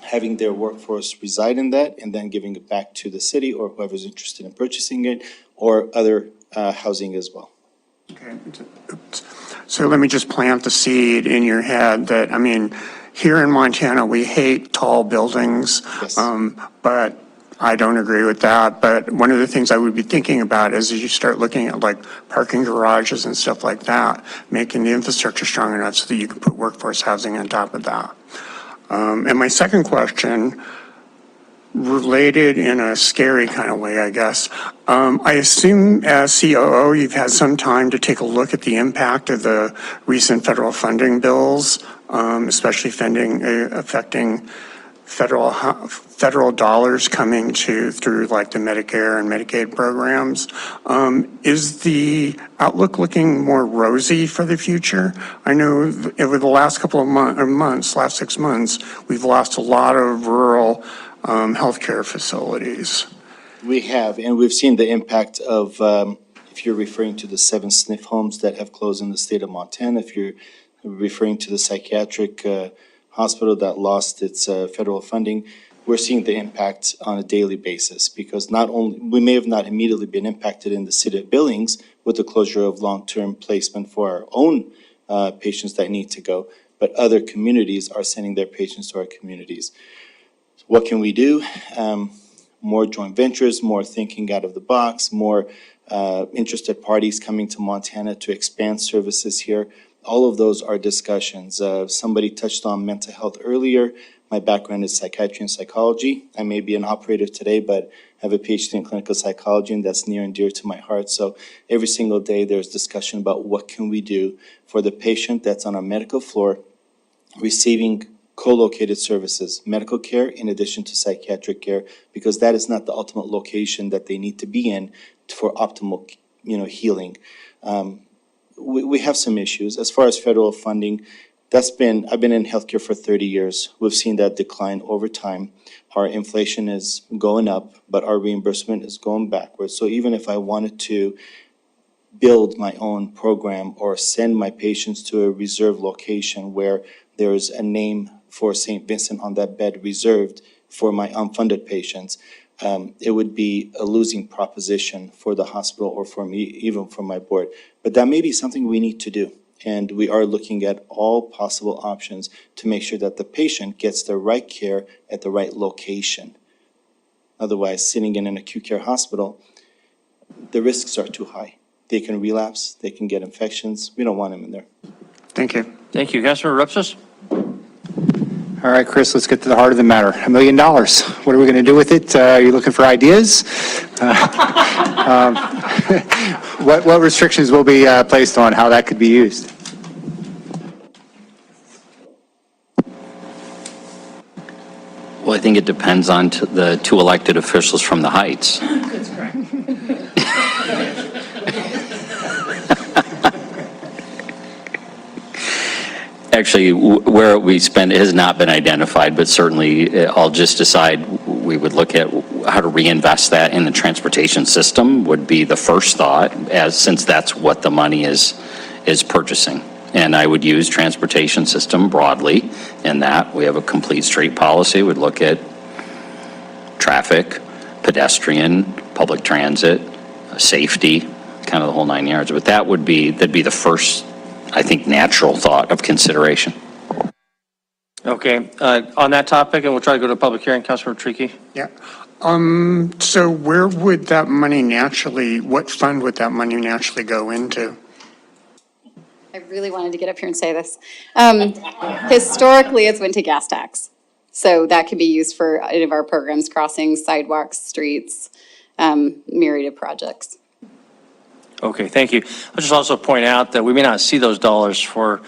having their workforce reside in that, and then giving it back to the city or whoever's interested in purchasing it, or other housing as well. Okay. So let me just plant the seed in your head that, I mean, here in Montana, we hate tall buildings, but I don't agree with that. But one of the things I would be thinking about is as you start looking at like parking garages and stuff like that, making the infrastructure strong enough so that you can put workforce housing on top of that. And my second question, related in a scary kind of way, I guess. I assume as COO, you've had some time to take a look at the impact of the recent federal funding bills, especially affecting federal dollars coming through like the Medicare and Medicaid programs. Is the outlook looking more rosy for the future? I know over the last couple of last 6 months, we've lost a lot of rural healthcare facilities. We have, and we've seen the impact of, if you're referring to the 7 SNF homes that have closed in the state of Montana, if you're referring to the psychiatric hospital that lost its federal funding, we're seeing the impact on a daily basis, because not only, we may have not immediately been impacted in the city of Billings with the closure of long-term placement for our own patients that need to go, but other communities are sending their patients to our communities. What can we do? More joint ventures, more thinking out of the box, more interested parties coming to Montana to expand services here. All of those are discussions. Somebody touched on mental health earlier. My background is psychiatry and psychology. I may be an operator today, but I have a PhD in clinical psychology, and that's near and dear to my heart. So every single day there's discussion about what can we do for the patient that's on a medical floor receiving co-located services, medical care in addition to psychiatric care, because that is not the ultimate location that they need to be in for optimal, healing. We have some issues. As far as federal funding, I've been in healthcare for 30 years. We've seen that decline over time. Our inflation is going up, but our reimbursement is going backwards. So even if I wanted to build my own program or send my patients to a reserve location where there's a name for St. Vincent on that bed reserved for my unfunded patients, it would be a losing proposition for the hospital or for me, even for my board. But that may be something we need to do. And we are looking at all possible options to make sure that the patient gets the right care at the right location. Otherwise, sitting in an acute care hospital, the risks are too high. They can relapse, they can get infections. We don't want them in there. Thank you. Thank you. Councilor Rupsis? All right, Chris, let's get to the heart of the matter. $1 million. What are we going to do with it? Are you looking for ideas? What restrictions will be placed on how that could be used? Well, I think it depends on the 2 elected officials from the Heights. That's correct. Actually, where we spend has not been identified, but certainly I'll just decide we would look at how to reinvest that in the transportation system would be the first thought, since that's what the money is purchasing. And I would use transportation system broadly in that. We have a complete street policy. We'd look at traffic, pedestrian, public transit, safety, kind of the whole 9 yards. But that'd be the first, I think, natural thought of consideration. Okay, on that topic, and we'll try to go to a public hearing, Councilor Tricky. Yeah. So where would that money what fund would that money naturally go into? I really wanted to get up here and say this. Historically, it's went to gas tax. So that could be used for any of our programs, crossings, sidewalks, streets, myriad of projects. Okay, thank you. I'll just also point out that we may not see those dollars for,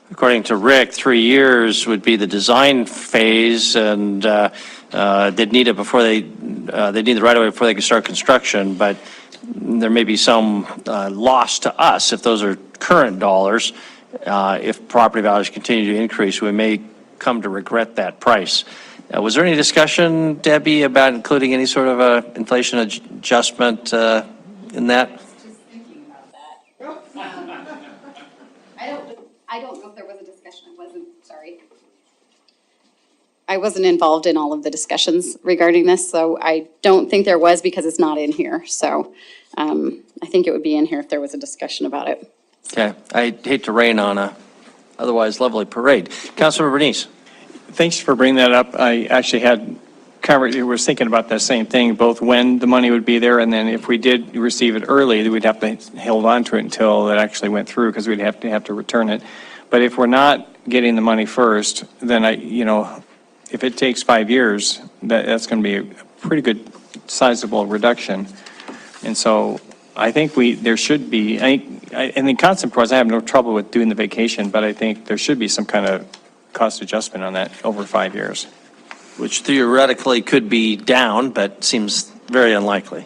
according to Rick, 3 years would be the design phase, and they'd need it before they'd need the right-of-way before they can start construction, but there may be some loss to us if those are current dollars. If property values continue to increase, we may come to regret that price. Was there any discussion, Debbie, about including any sort of a inflation adjustment in that? I don't know if there was a discussion. I wasn't involved in all of the discussions regarding this, so I don't think there was because it's not in here. So I think it would be in here if there was a discussion about it. Okay, I hate to rain on a otherwise lovely parade. Councilmember Bernice. Thanks for bringing that up. I actually was thinking about that same thing, both when the money would be there, and then if we did receive it early, we'd have to hold on to it until it actually went through, because we'd have to return it. But if we're not getting the money first, then if it takes 5 years, that's going to be a pretty good sizable reduction. And so I think there should be, and the concept was, I have no trouble with doing the vacation, but I think there should be some kind of cost adjustment on that over 5 years. Which theoretically could be down, but seems very unlikely.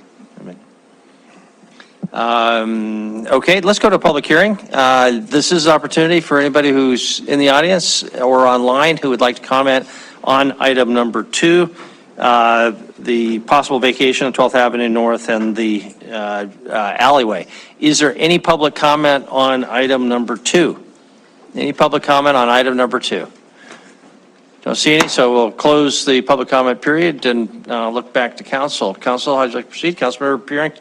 Okay, let's go to a public hearing. This is an opportunity for anybody who's in the audience or online who would like to comment on item number 2, the possible vacation of 12th Avenue North and the alleyway. Is there any public comment on item number 2? Any public comment on item number 2? Don't see any, so we'll close the public comment period and look back to council. Council, how'd you like to proceed? Councilmember Peering?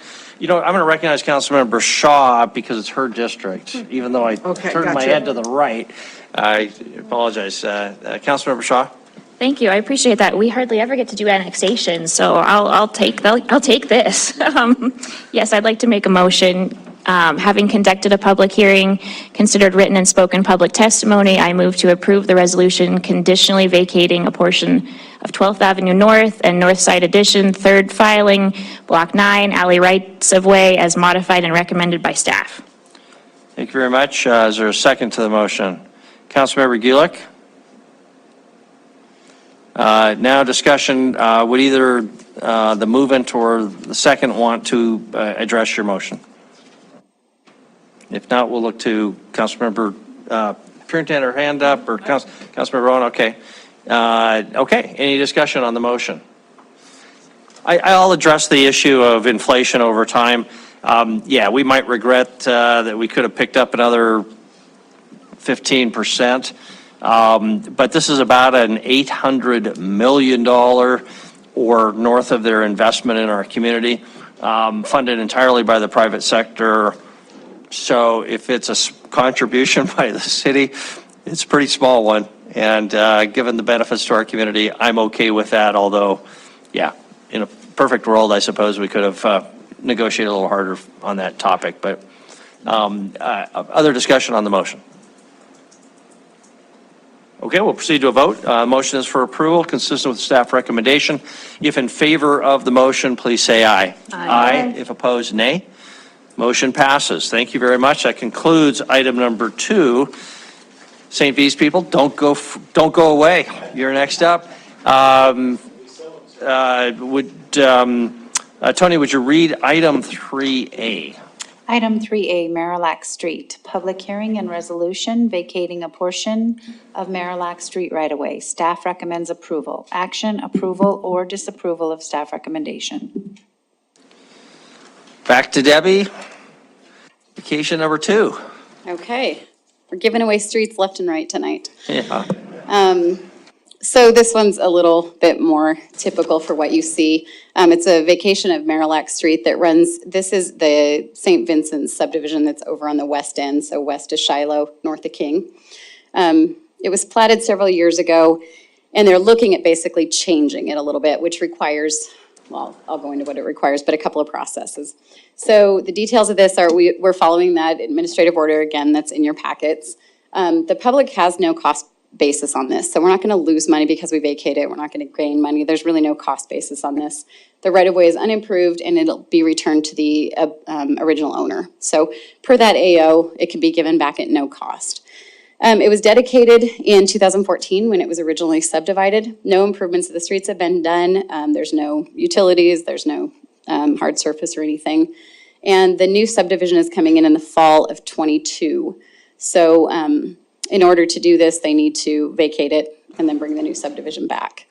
I'm going to recognize Councilmember Shaw because it's her district, even though I turned my head to the right. I apologize. Councilmember Shaw? Thank you. I appreciate that. We hardly ever get to do annexation, so I'll take this. Yes, I'd like to make a motion. Having conducted a public hearing, considered written and spoken public testimony, I move to approve the resolution conditionally vacating a portion of 12th Avenue North and North Side Addition, 3rd filing, Block 9, alley rights of way, as modified and recommended by staff. Thank you very much. Is there a second to the motion? Councilmember Gulick? Now discussion, would either the movant or the second want to address your motion? If not, we'll look to Councilmember Purinton, her hand up, or Councilmember Rowan. Okay. Okay. Any discussion on the motion? I'll address the issue of inflation over time. Yeah, we might regret that we could have picked up another 15%, but this is about an $800 million or north of their investment in our community, funded entirely by the private sector. So if it's a contribution by the city, it's a pretty small one. And given the benefits to our community, I'm okay with that. Although, yeah, in a perfect world, I suppose we could have negotiated a little harder on that topic. But other discussion on the motion? Okay, we'll proceed to a vote. Motion is for approval, consistent with staff recommendation. If in favor of the motion, please say aye. Aye. If opposed, nay. Motion passes. Thank you very much. That concludes item number 2. St. V's people, don't go away. You're next up. Tony, would you read item 3A? Item 3A, Marillac Street, public hearing and resolution vacating a portion of Marillac Street right-of-way. Staff recommends approval. Action, approval, or disapproval of staff recommendation. Back to Debbie. Vacation number 2. Okay, we're giving away streets left and right tonight. Yeah. So this one's a little bit more typical for what you see. It's a vacation of Marillac Street that runs, this is the St. Vincent's subdivision that's over on the west end, so west of Shiloh, north of King. It was platted several years ago, and they're looking at basically changing it a little bit, which requires, well, I'll go into what it requires, but a couple of processes. So the details of this are we're following that administrative order again that's in your packets. The public has no cost basis on this. So we're not going to lose money because we vacate it. We're not going to gain money. There's really no cost basis on this. The right-of-way is unimproved and it'll be returned to the original owner. So per that AO, it can be given back at no cost. It was dedicated in 2014 when it was originally subdivided. No improvements to the streets have been done. There's no utilities, there's no hard surface or anything. And the new subdivision is coming in the fall of '22. So in order to do this, they need to vacate it and then bring the new subdivision back.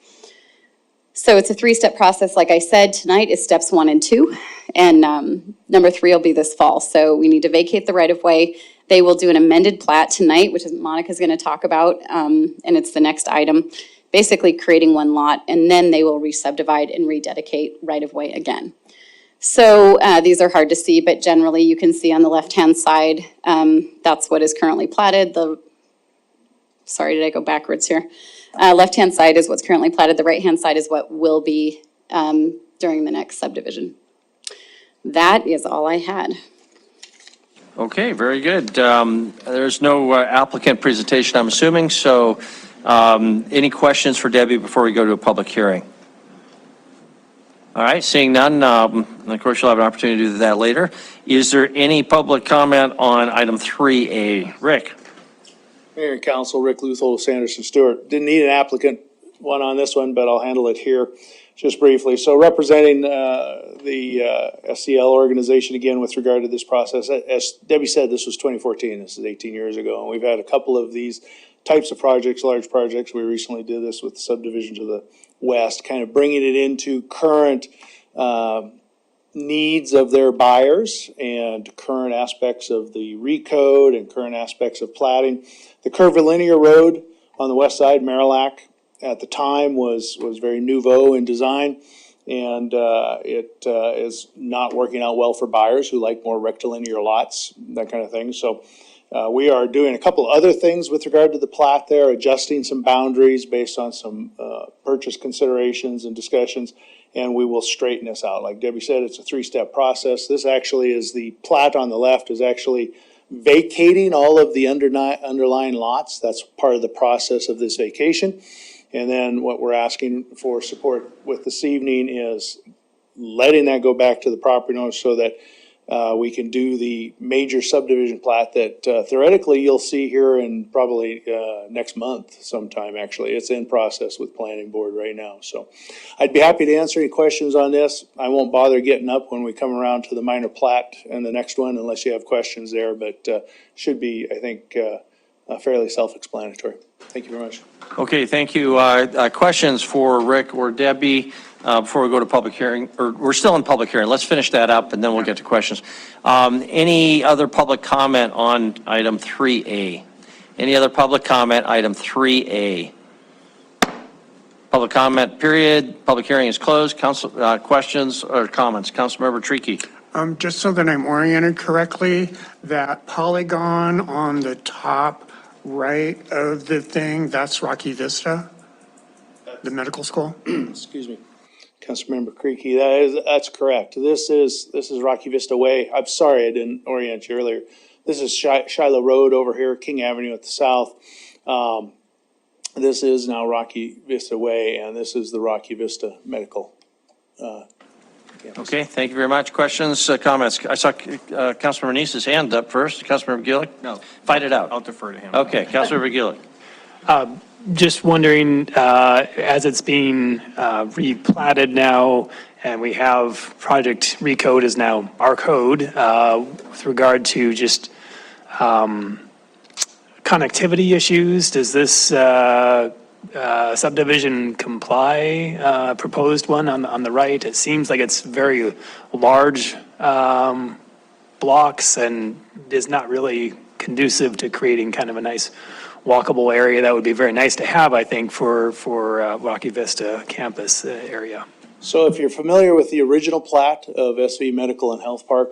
So it's a 3-step process. Like I said, tonight is steps 1 and 2, and number 3 will be this fall. So we need to vacate the right-of-way. They will do an amended plat tonight, which is Monica's going to talk about, and it's the next item, basically creating one lot, and then they will re-subdivide and rededicate right-of-way again. So these are hard to see, but generally you can see on the left-hand side, that's what is currently platted. Sorry, did I go backwards here? Left-hand side is what's currently platted. The right-hand side is what will be during the next subdivision. That is all I had. Okay, very good. There's no applicant presentation, I'm assuming, so any questions for Debbie before we go to a public hearing? All right, seeing none, of course, you'll have an opportunity to do that later. Is there any public comment on item 3A? Rick? Mayor and Council, Rick Luthold, Sanderson Stewart. Didn't need an applicant one on this one, but I'll handle it here just briefly. So representing the SCL organization again with regard to this process, as Debbie said, this was 2014. This is 18 years ago, and we've had a couple of these types of projects, large projects. We recently did this with the subdivision to the west, kind of bringing it into current needs of their buyers and current aspects of the recode and current aspects of platting. The curvilinear road on the west side, Marillac, at the time was very nouveau in design, and it is not working out well for buyers who like more rectilinear lots, that kind of thing. So we are doing a couple other things with regard to the plat there, adjusting some boundaries based on some purchase considerations and discussions, and we will straighten this out. Like Debbie said, it's a 3-step process. This actually is the plat on the left is actually vacating all of the underlying lots. That's part of the process of this vacation. And then what we're asking for support with this evening is letting that go back to the property owner so that we can do the major subdivision plat that theoretically you'll see here in probably next month sometime, actually. It's in process with planning board right now. So I'd be happy to answer any questions on this. I won't bother getting up when we come around to the minor plat and the next one unless you have questions there, but should be, I think, fairly self-explanatory. Thank you very much. Okay, thank you. Questions for Rick or Debbie before we go to public hearing? Or we're still in public hearing. Let's finish that up and then we'll get to questions. Any other public comment on item 3A? Any other public comment, item 3A? Public comment period. Public hearing is closed. Council questions or comments? Councilmember Treaky. Just so that I'm oriented correctly, that polygon on the top right of the thing, that's Rocky Vista, the medical school? Excuse me, Councilmember Creaky, that's correct. This is Rocky Vista Way. I'm sorry I didn't orient you earlier. This is Shiloh Road over here, King Avenue at the south. This is now Rocky Vista Way, and this is the Rocky Vista Medical. Okay, thank you very much. Questions, comments? I saw Councilmember Neese's hand up first. Councilmember Gillick? No. Fight it out. I'll defer to him. Okay, Councilmember Gillick. Just wondering, as it's being replatted now, and we have project recode is now our code, with regard to just connectivity issues, does this subdivision comply, proposed one on the right? It seems like it's very large blocks and is not really conducive to creating kind of a nice walkable area that would be very nice to have, I think, for Rocky Vista campus area. So if you're familiar with the original plat of SV Medical and Health Park,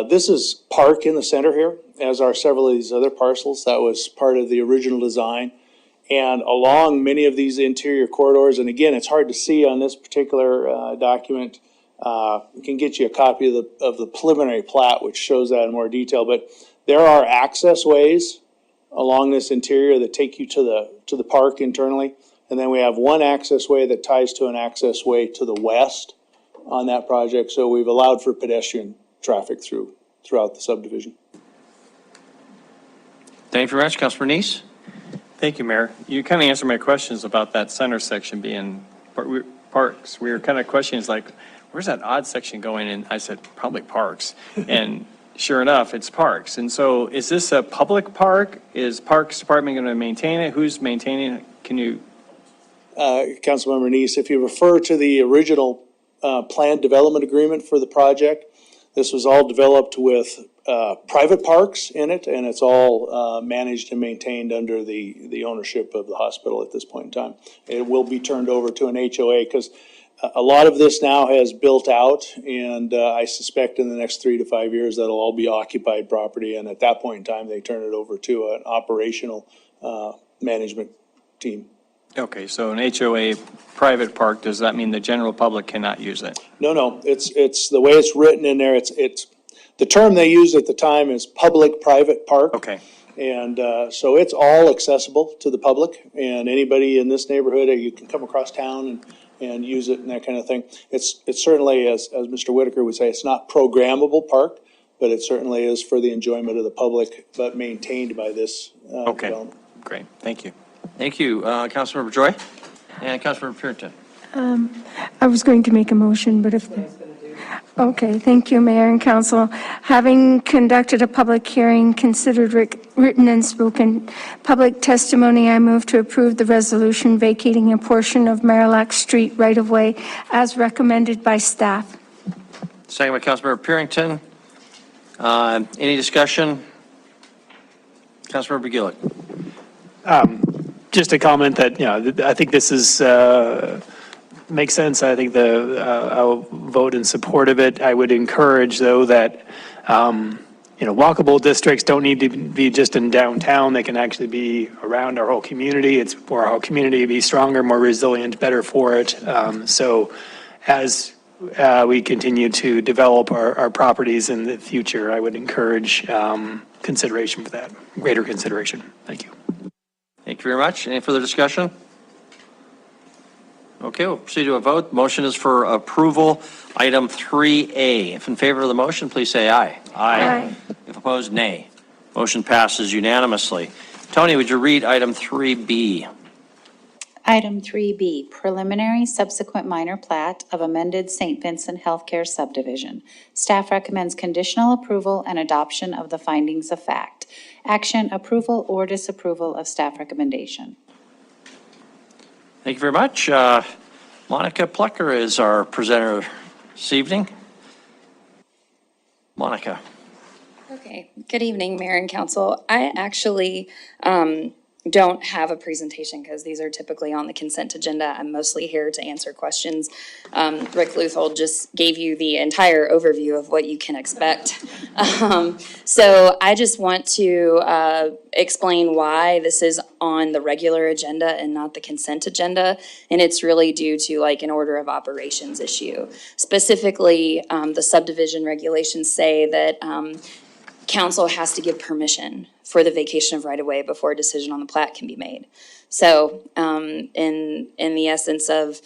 this is park in the center here, as are several of these other parcels. That was part of the original design. And along many of these interior corridors, and again, it's hard to see on this particular document. We can get you a copy of the preliminary plat, which shows that in more detail. But there are access ways along this interior that take you to the park internally. And then we have one access way that ties to an access way to the west on that project. So we've allowed for pedestrian traffic throughout the subdivision. Thank you very much. Councilor Neese? Thank you, Mayor. You kind of answered my questions about that center section being parks. We were kind of questions like, where's that odd section going? And I said, probably parks. And sure enough, it's parks. And so is this a public park? Is Parks Department going to maintain it? Who's maintaining it? Can you? Councilmember Neese, if you refer to the original planned development agreement for the project, this was all developed with private parks in it, and it's all managed and maintained under the ownership of the hospital at this point in time. It will be turned over to an HOA because a lot of this now has built out, and I suspect in the next 3 to 5 years that'll all be occupied property, and at that point in time they turn it over to an operational management team. Okay, so an HOA private park, does that mean the general public cannot use it? No, it's the way it's written in there. It's the term they used at the time is public-private park. Okay. And so it's all accessible to the public, and anybody in this neighborhood, you can come across town and use it and that kind of thing. It's certainly, as Mr. Whitaker would say, it's not programmable park, but it certainly is for the enjoyment of the public, but maintained by this development. Great, thank you. Thank you, Councilmember Joy and Councilmember Purinton. I was going to make a motion, but if... Okay, thank you, Mayor and Council. Having conducted a public hearing, considered written and spoken public testimony, I move to approve the resolution vacating a portion of Marillac Street right-of-way as recommended by staff. Second by Councilmember Purinton. Any discussion? Councilmember Gillick. Just a comment that, I think this is, makes sense. I think I'll vote in support of it. I would encourage, though, that, walkable districts don't need to be just in downtown. They can actually be around our whole community. It's for our whole community to be stronger, more resilient, better for it. So as we continue to develop our properties in the future, I would encourage consideration for that, greater consideration. Thank you. Thank you very much. Any further discussion? Okay, we'll proceed to a vote. Motion is for approval. Item 3A. If in favor of the motion, please say aye. Aye. If opposed, nay. Motion passes unanimously. Tony, would you read item 3B? Item 3B, preliminary subsequent minor plat of amended St. Vincent Healthcare subdivision. Staff recommends conditional approval and adoption of the findings of fact. Action, approval or disapproval of staff recommendation. Thank you very much. Monica Plucker is our presenter this evening. Monica. Okay, good evening, Mayor and Council. I actually don't have a presentation because these are typically on the consent agenda. I'm mostly here to answer questions. Rick Luthold just gave you the entire overview of what you can expect. So I just want to explain why this is on the regular agenda and not the consent agenda. And it's really due to like an order of operations issue. Specifically, the subdivision regulations say that council has to give permission for the vacation of right-of-way before a decision on the plat can be made. So in the essence of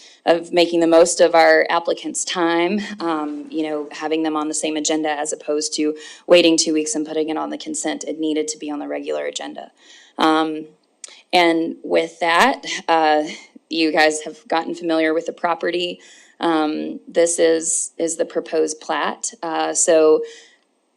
making the most of our applicants' time, having them on the same agenda as opposed to waiting 2 weeks and putting it on the consent, it needed to be on the regular agenda. And with that, you guys have gotten familiar with the property. This is the proposed plat.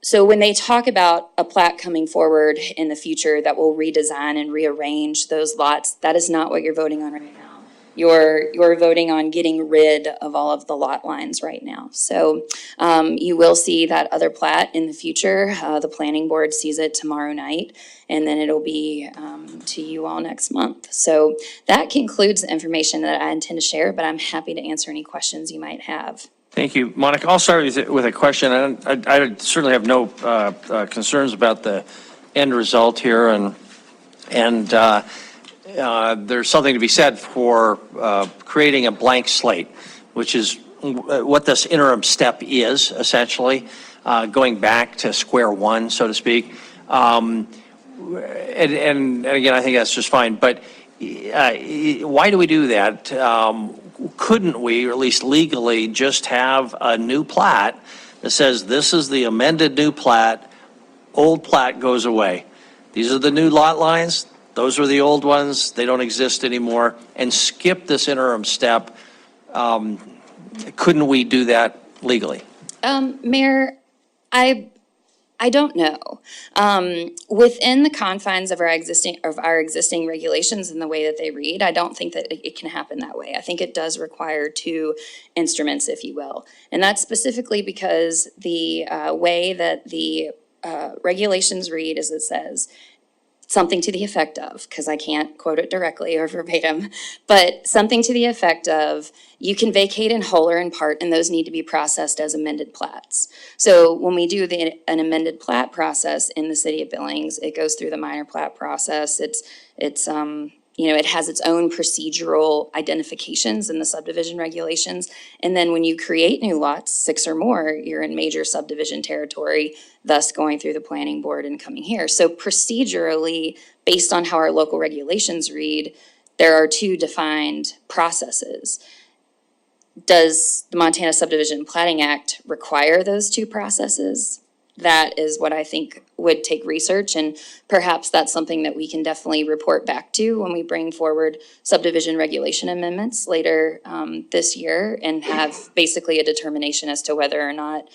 So when they talk about a plat coming forward in the future that will redesign and rearrange those lots, that is not what you're voting on right now. You're voting on getting rid of all of the lot lines right now. So you will see that other plat in the future. The planning board sees it tomorrow night, and then it'll be to you all next month. So that concludes the information that I intend to share, but I'm happy to answer any questions you might have. Thank you. Monica, I'll start with a question. I certainly have no concerns about the end result here, and there's something to be said for creating a blank slate, which is what this interim step is, essentially, going back to square one, so to speak. and again, I think that's just fine, but why do we do that? Couldn't we, or at least legally, just have a new plat that says this is the amended new plat, old plat goes away? These are the new lot lines, those are the old ones, they don't exist anymore, and skip this interim step. Couldn't we do that legally? Mayor, I don't know. Within the confines of our existing regulations and the way that they read, I don't think that it can happen that way. I think it does require two instruments, if you will. And that's specifically because the way that the regulations read is it says, something to the effect of, because I can't quote it directly or verbatim, but something to the effect of, you can vacate in whole or in part, and those need to be processed as amended plats. So when we do an amended plat process in the city of Billings, it goes through the minor plat process. It's it has its own procedural identifications in the subdivision regulations. And then when you create new lots, 6 or more, you're in major subdivision territory, thus going through the planning board and coming here. So procedurally, based on how our local regulations read, there are two defined processes. Does the Montana Subdivision Platting Act require those two processes? That is what I think would take research, and perhaps that's something that we can definitely report back to when we bring forward subdivision regulation amendments later this year and have basically a determination as to whether or not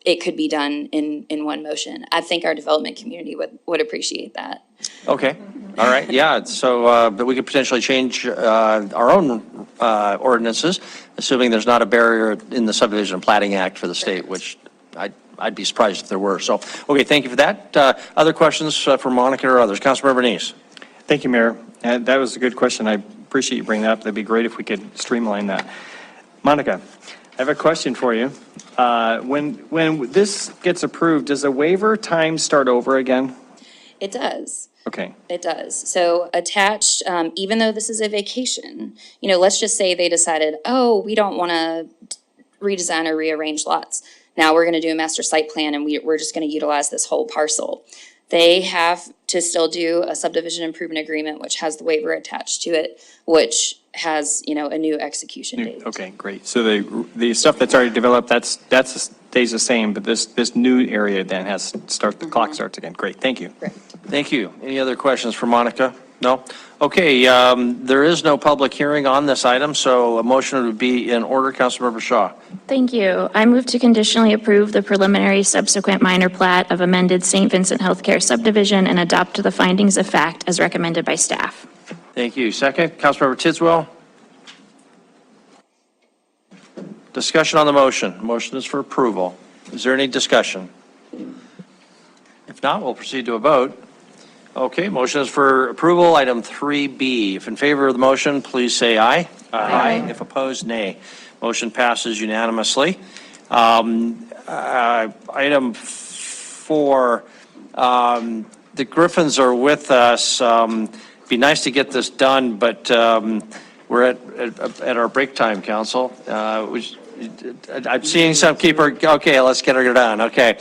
it could be done in one motion. I think our development community would appreciate that. Okay, all right, yeah, so, but we could potentially change our own ordinances, assuming there's not a barrier in the Subdivision and Platting Act for the state, which I'd be surprised if there were. So, okay, thank you for that. Other questions for Monica or others? Councilmember Neese. Thank you, Mayor. That was a good question. I appreciate you bringing that up. That'd be great if we could streamline that. Monica, I have a question for you. When this gets approved, does the waiver time start over again? It does. Okay. It does. So attached, even though this is a vacation, let's just say they decided, oh, we don't want to redesign or rearrange lots. Now we're going to do a master site plan and we're just going to utilize this whole parcel. They have to still do a subdivision improvement agreement, which has the waiver attached to it, which has, a new execution date. Okay, great. So the stuff that's already developed, that stays the same, but this new area then has the clock starts again. Great, thank you. Great. Thank you. Any other questions for Monica? No? Okay, there is no public hearing on this item, so a motion would be in order. Councilmember Shaw. Thank you. I move to conditionally approve the preliminary subsequent minor plat of amended St. Vincent Healthcare subdivision and adopt the findings of fact as recommended by staff. Thank you. Second, Councilmember Tidswell. Discussion on the motion. Motion is for approval. Is there any discussion? If not, we'll proceed to a vote. Okay, motion is for approval, item 3B. If in favor of the motion, please say aye. Aye. If opposed, nay. Motion passes unanimously. Item 4, the Griffins are with us. Be nice to get this done, but we're at our break time, Council. I'm seeing some keeper. Okay, let's get her done. Okay.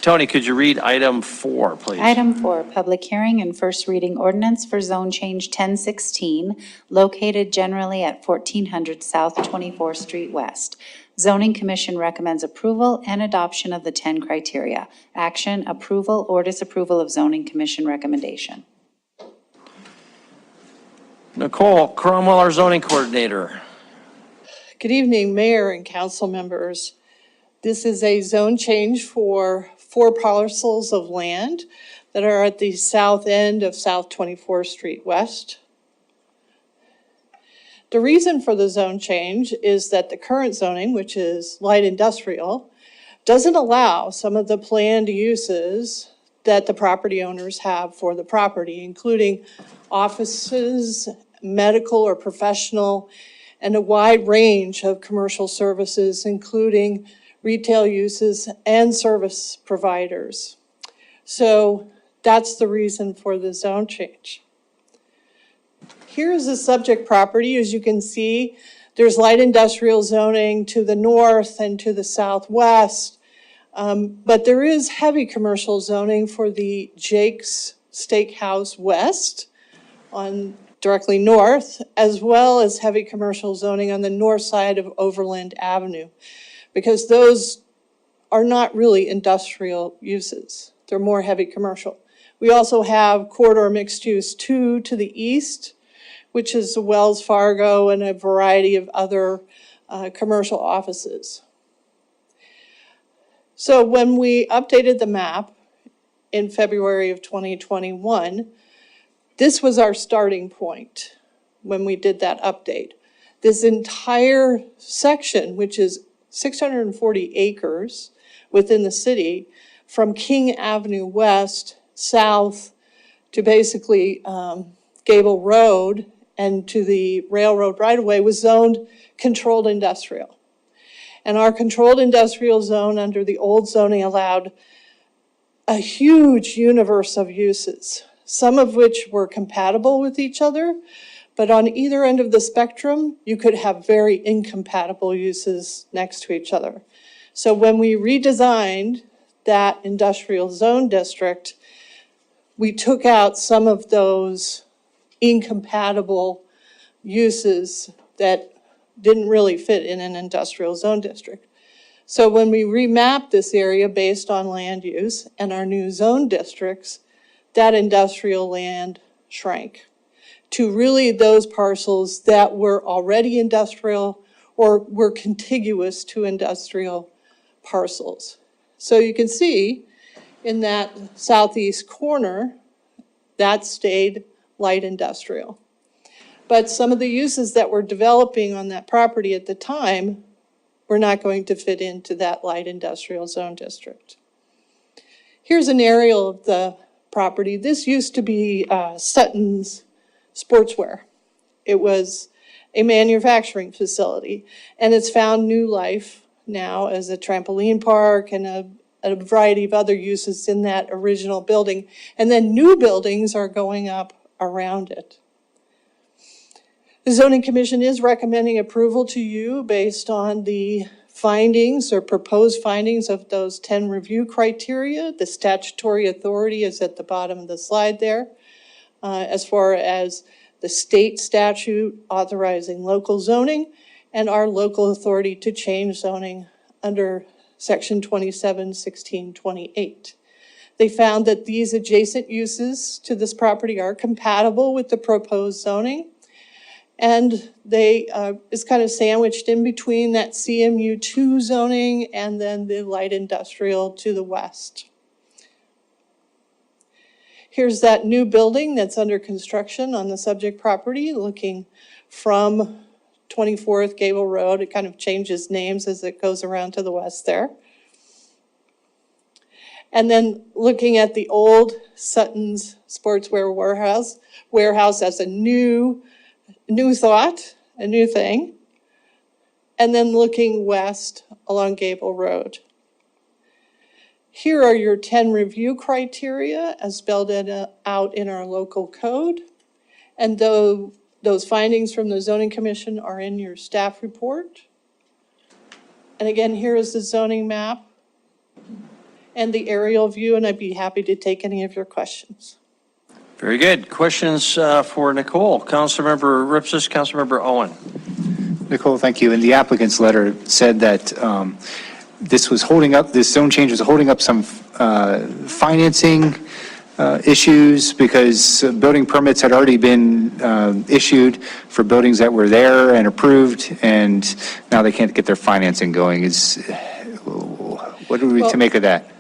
Tony, could you read item 4, please? Item 4, public hearing and first reading ordinance for zone change 1016, located generally at 1400 South 24th Street West. Zoning Commission recommends approval and adoption of the 10 criteria. Action, approval or disapproval of Zoning Commission recommendation. Nicole Cromwell, our zoning coordinator. Good evening, Mayor and council members. This is a zone change for 4 parcels of land that are at the south end of South 24th Street West. The reason for the zone change is that the current zoning, which is light industrial, doesn't allow some of the planned uses that the property owners have for the property, including offices, medical or professional, and a wide range of commercial services, including retail uses and service providers. So that's the reason for the zone change. Here is the subject property. As you can see, there's light industrial zoning to the north and to the southwest. But there is heavy commercial zoning for the Jake's Steakhouse West on directly north, as well as heavy commercial zoning on the north side of Overland Avenue, because those are not really industrial uses. They're more heavy commercial. We also have corridor mixed use 2 to the east, which is Wells Fargo and a variety of other commercial offices. So when we updated the map in February of 2021, this was our starting point when we did that update. This entire section, which is 640 acres within the city, from King Avenue West, south to basically Gable Road and to the railroad right-of-way, was zoned controlled industrial. And our controlled industrial zone under the old zoning allowed a huge universe of uses, some of which were compatible with each other, but on either end of the spectrum, you could have very incompatible uses next to each other. So when we redesigned that industrial zone district, we took out some of those incompatible uses that didn't really fit in an industrial zone district. So when we remapped this area based on land use and our new zone districts, that industrial land shrank to really those parcels that were already industrial or were contiguous to industrial parcels. So you can see in that southeast corner, that stayed light industrial. But some of the uses that were developing on that property at the time were not going to fit into that light industrial zone district. Here's an aerial of the property. This used to be Sutton's Sportswear. It was a manufacturing facility, and it's found new life now as a trampoline park and a variety of other uses in that original building. And then new buildings are going up around it. The Zoning Commission is recommending approval to you based on the findings or proposed findings of those 10 review criteria. The statutory authority is at the bottom of the slide there. As far as the state statute authorizing local zoning and our local authority to change zoning under Section 271628. They found that these adjacent uses to this property are compatible with the proposed zoning, and they is kind of sandwiched in between that CMU2 zoning and then the light industrial to the west. Here's that new building that's under construction on the subject property, looking from 24th Gable Road. It kind of changes names as it goes around to the west there. And then looking at the old Sutton's Sportswear warehouse as a new thought, a new thing. And then looking west along Gable Road. Here are your 10 review criteria as spelled out in our local code. And those findings from the Zoning Commission are in your staff report. And again, here is the zoning map and the aerial view, and I'd be happy to take any of your questions. Very good. Questions for Nicole? Councilmember Ripsis, Councilmember Owen. Nicole, thank you. And the applicant's letter said that this zone change was holding up some financing issues because building permits had already been issued for buildings that were there and approved, and now they can't get their financing going. What are we to make of that?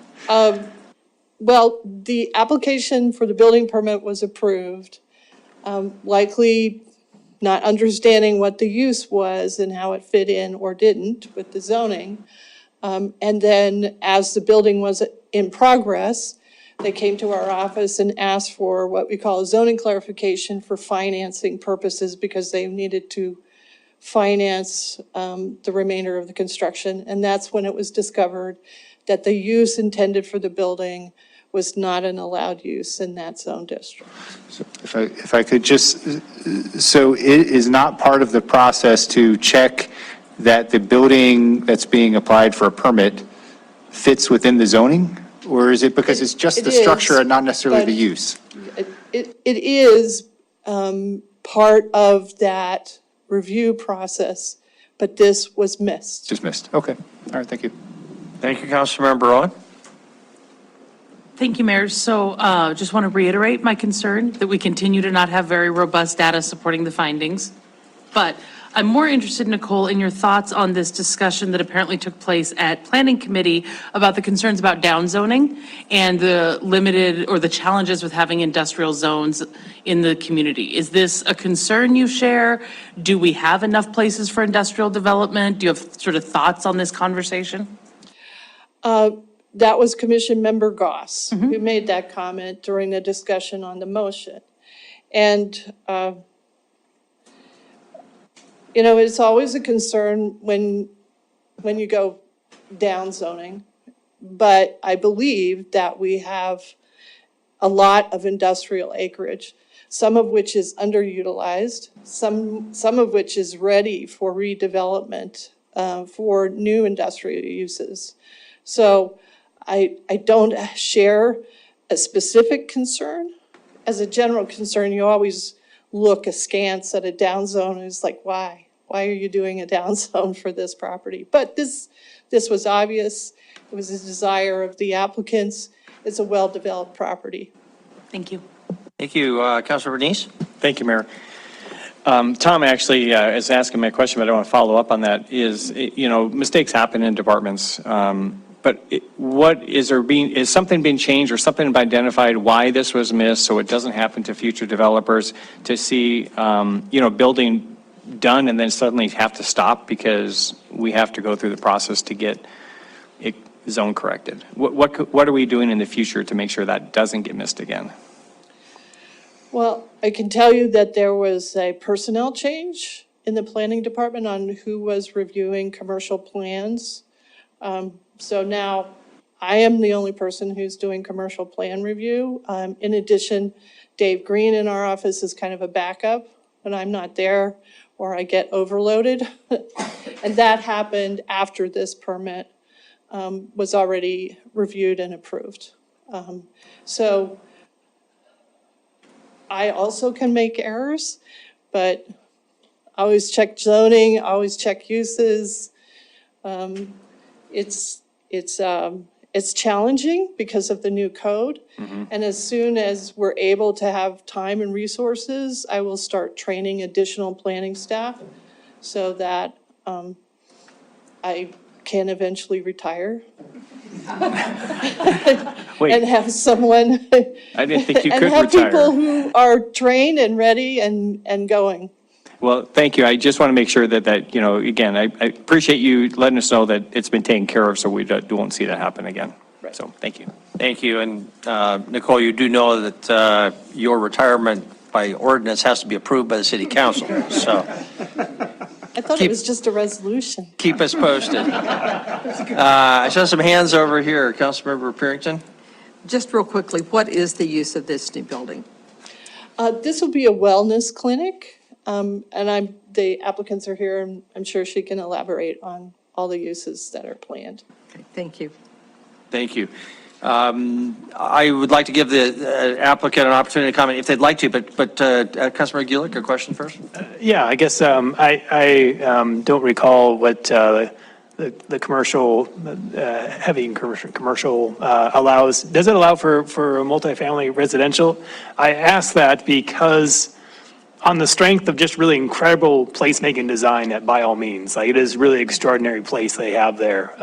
Well, the application for the building permit was approved, likely not understanding what the use was and how it fit in or didn't with the zoning. And then as the building was in progress, they came to our office and asked for what we call a zoning clarification for financing purposes because they needed to finance the remainder of the construction. And that's when it was discovered that the use intended for the building was not an allowed use in that zone district. So if I could just, so it is not part of the process to check that the building that's being applied for a permit fits within the zoning? Or is it because it's just the It structure is, and not necessarily but the use? It is part of that review process, but this was missed. Just missed. Okay. All right, thank you. Thank you, Councilmember Owen. Thank you, Mayor. So just want to reiterate my concern that we continue to not have very robust data supporting the findings. But I'm more interested, Nicole, in your thoughts on this discussion that apparently took place at Planning Committee about the concerns about downzoning and the limited or the challenges with having industrial zones in the community. Is this a concern you share? Do we have enough places for industrial development? Do you have sort of thoughts on this conversation? That was Commission Member Goss who made that comment during the discussion on the motion. And, you know, it's always a concern when you go down zoning. But I believe that we have a lot of industrial acreage, some of which is underutilized, some of which is ready for redevelopment for new industrial uses. So I don't share a specific concern. As a general concern, you always look askance at a down zone and it's like, why? Why are you doing a down zone for this property? But this was obvious. It was a desire of the applicants. It's a well-developed property. Thank you. Thank you, Councilor Bernice. Thank you, Mayor. Tom actually is asking me a question, but I want to follow up on that. Mistakes happen in departments. But is something being changed or something been identified why this was missed so it doesn't happen to future developers to see, building done and then suddenly have to stop because we have to go through the process to get it zone corrected? What are we doing in the future to make sure that doesn't get missed again? Well, I can tell you that there was a personnel change in the planning department on who was reviewing commercial plans. So now I am the only person who's doing commercial plan review. In addition, Dave Green in our office is kind of a backup when I'm not there or I get overloaded. And that happened after this permit was already reviewed and approved. So I also can make errors, but I always check zoning, always check uses. It's challenging because of the new code. And as soon as we're able to have time and resources, I will start training additional planning staff so that I can eventually retire. And have someone. I didn't think you could and have retire. people who are trained and ready and going. Well, thank you. I just want to make sure that again, I appreciate you letting us know that it's been taken care of so we won't see that happen again. Right. So, thank you. Thank you. And Nicole, you do know that your retirement by ordinance has to be approved by the city council. So I thought it was just a resolution. keep us posted. I saw some hands over here. Councilmember Purington. Just real quickly, what is the use of this new building? This will be a wellness clinic. And the applicants are here, and I'm sure she can elaborate on all the uses that are planned. Okay, thank you. Thank you. I would like to give the applicant an opportunity to comment if they'd like to, but Councilmember Gulick, a question first? Yeah, I guess I don't recall what the commercial, heavy commercial allows. Does it allow for a multifamily residential? I ask that because on the strength of just really incredible placemaking design, that by all means, like it is really extraordinary place they have there.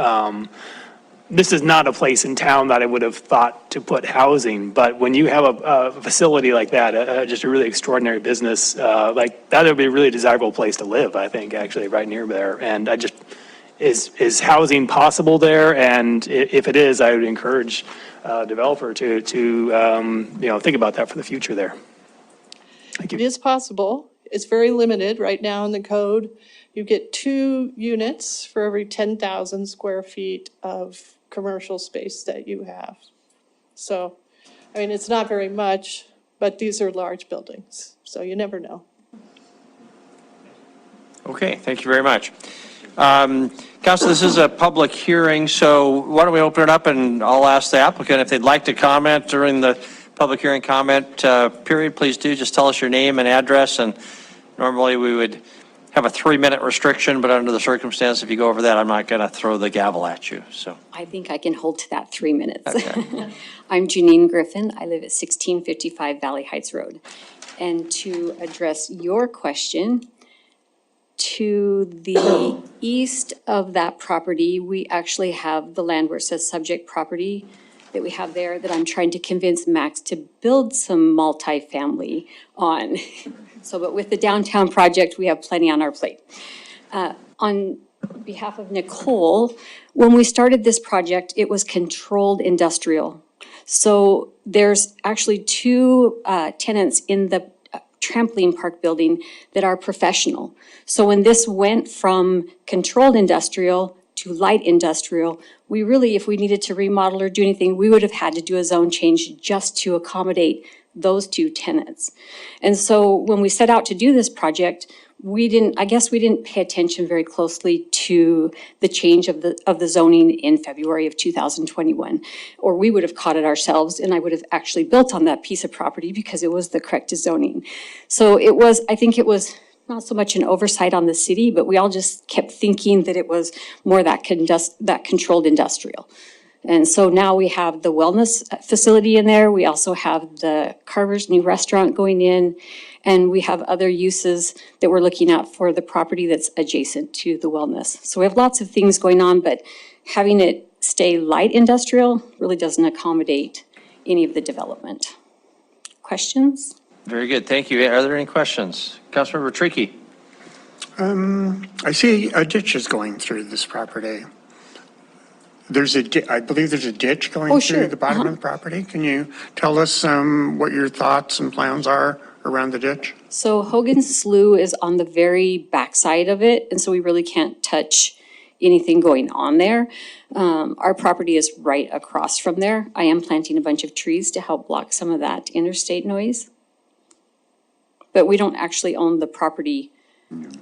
This is not a place in town that I would have thought to put housing, but when you have a facility like that, just a really extraordinary business, like that would be a really desirable place to live, I think, actually, right near there. And is housing possible there? And if it is, I would encourage a developer to think about that for the future there. Thank you. It is possible. It's very limited right now in the code. You get 2 units for every 10,000 square feet of commercial space that you have. So, I mean, it's not very much, but these are large buildings, so you never know. Okay, thank you very much. Council, this is a public hearing, so why don't we open it up and I'll ask the applicant if they'd like to comment during the public hearing comment period. Please do. Just tell us your name and address, and normally we would have a 3-minute restriction, but under the circumstance, if you go over that, I'm not going to throw the gavel at you. So I think I can hold to that 3 minutes. okay. I'm Janine Griffin. I live at 1655 Valley Heights Road. And to address your question, to the east of that property, we actually have the land where it says subject property that we have there that I'm trying to convince Max to build some multifamily on. So, but with the downtown project, we have plenty on our plate. On behalf of Nicole, when we started this project, it was controlled industrial. So there's actually two tenants in the trampoline park building that are professional. So when this went from controlled industrial to light industrial, we really, if we needed to remodel or do anything, we would have had to do a zone change just to accommodate those two tenants. And so when we set out to do this project, we didn't pay attention very closely to the change of the zoning in February of 2021, or we would have caught it ourselves, and I would have actually built on that piece of property because it was the correct zoning. So I think it was not so much an oversight on the city, but we all just kept thinking that it was more that controlled industrial. And so now we have the wellness facility in there. We also have the Carver's new restaurant going in, and we have other uses that we're looking at for the property that's adjacent to the wellness. So we have lots of things going on, but having it stay light industrial really doesn't accommodate any of the development. Questions? Very good. Thank you. Are there any questions? Councilmember Tricky. I see a ditch is going through this property. I believe there's a ditch going through the bottom of the property. Can you tell us what your thoughts and plans are around the ditch? So Hogan's Slough is on the very backside of it, and so we really can't touch anything going on there. Our property is right across from there. I am planting a bunch of trees to help block some of that interstate noise. But we don't actually own the property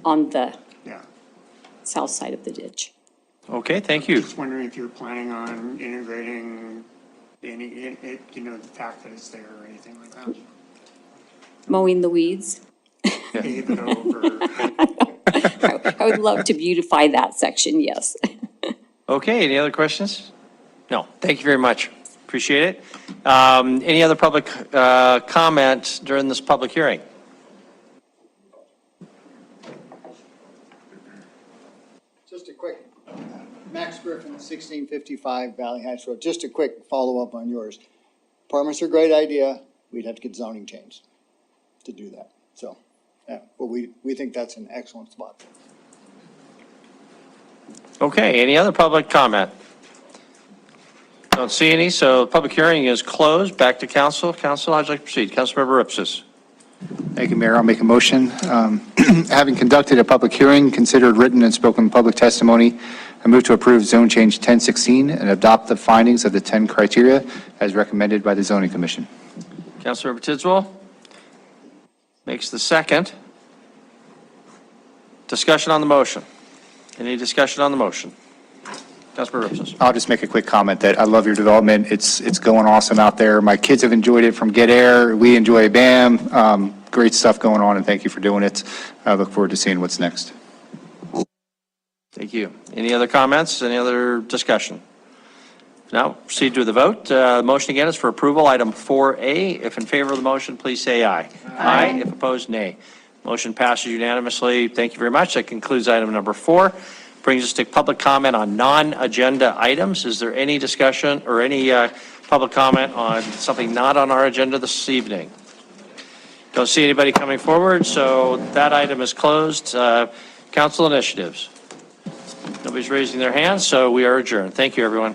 on the south side of the ditch. Okay, thank you. Just wondering if you're planning on integrating the fact that it's there or anything like that. Mowing the weeds. Pave it over. I would love to beautify that section, yes. Okay, any other questions? No, thank you very much. Appreciate it. Any other public comment during this public hearing? Just a quick, Max Griffin, 1655 Valley Heights Road. Just a quick follow-up on yours. Apartments are a great idea. We'd have to get zoning changed to do that. So, yeah, but we think that's an excellent spot. Okay, any other public comment? Don't see any, so the public hearing is closed. Back to council. Council, how'd you like to proceed? Councilmember Ipsis. Thank you, Mayor. I'll make a motion. Having conducted a public hearing, considered written and spoken public testimony, I move to approve Zone Change 1016 and adopt the findings of the 10 criteria as recommended by the Zoning Commission. Councilmember Tidswell makes the second. Discussion on the motion. Any discussion on the motion? Councilmember Ipsis. I'll just make a quick comment that I love your development. It's going awesome out there. My kids have enjoyed it from Get Air. We enjoy BAM. Great stuff going on, and thank you for doing it. I look forward to seeing what's next. Thank you. Any other comments? Any other discussion? Now, proceed to the vote. The motion again is for approval, item 4A. If in favor of the motion, please say aye. Aye. If opposed, nay. Motion passes unanimously. Thank you very much. That concludes item number 4. Brings us to public comment on non-agenda items. Is there any discussion or any public comment on something not on our agenda this evening? Don't see anybody coming forward, so that item is closed. Council initiatives. Nobody's raising their hands, so we are adjourned. Thank you, everyone.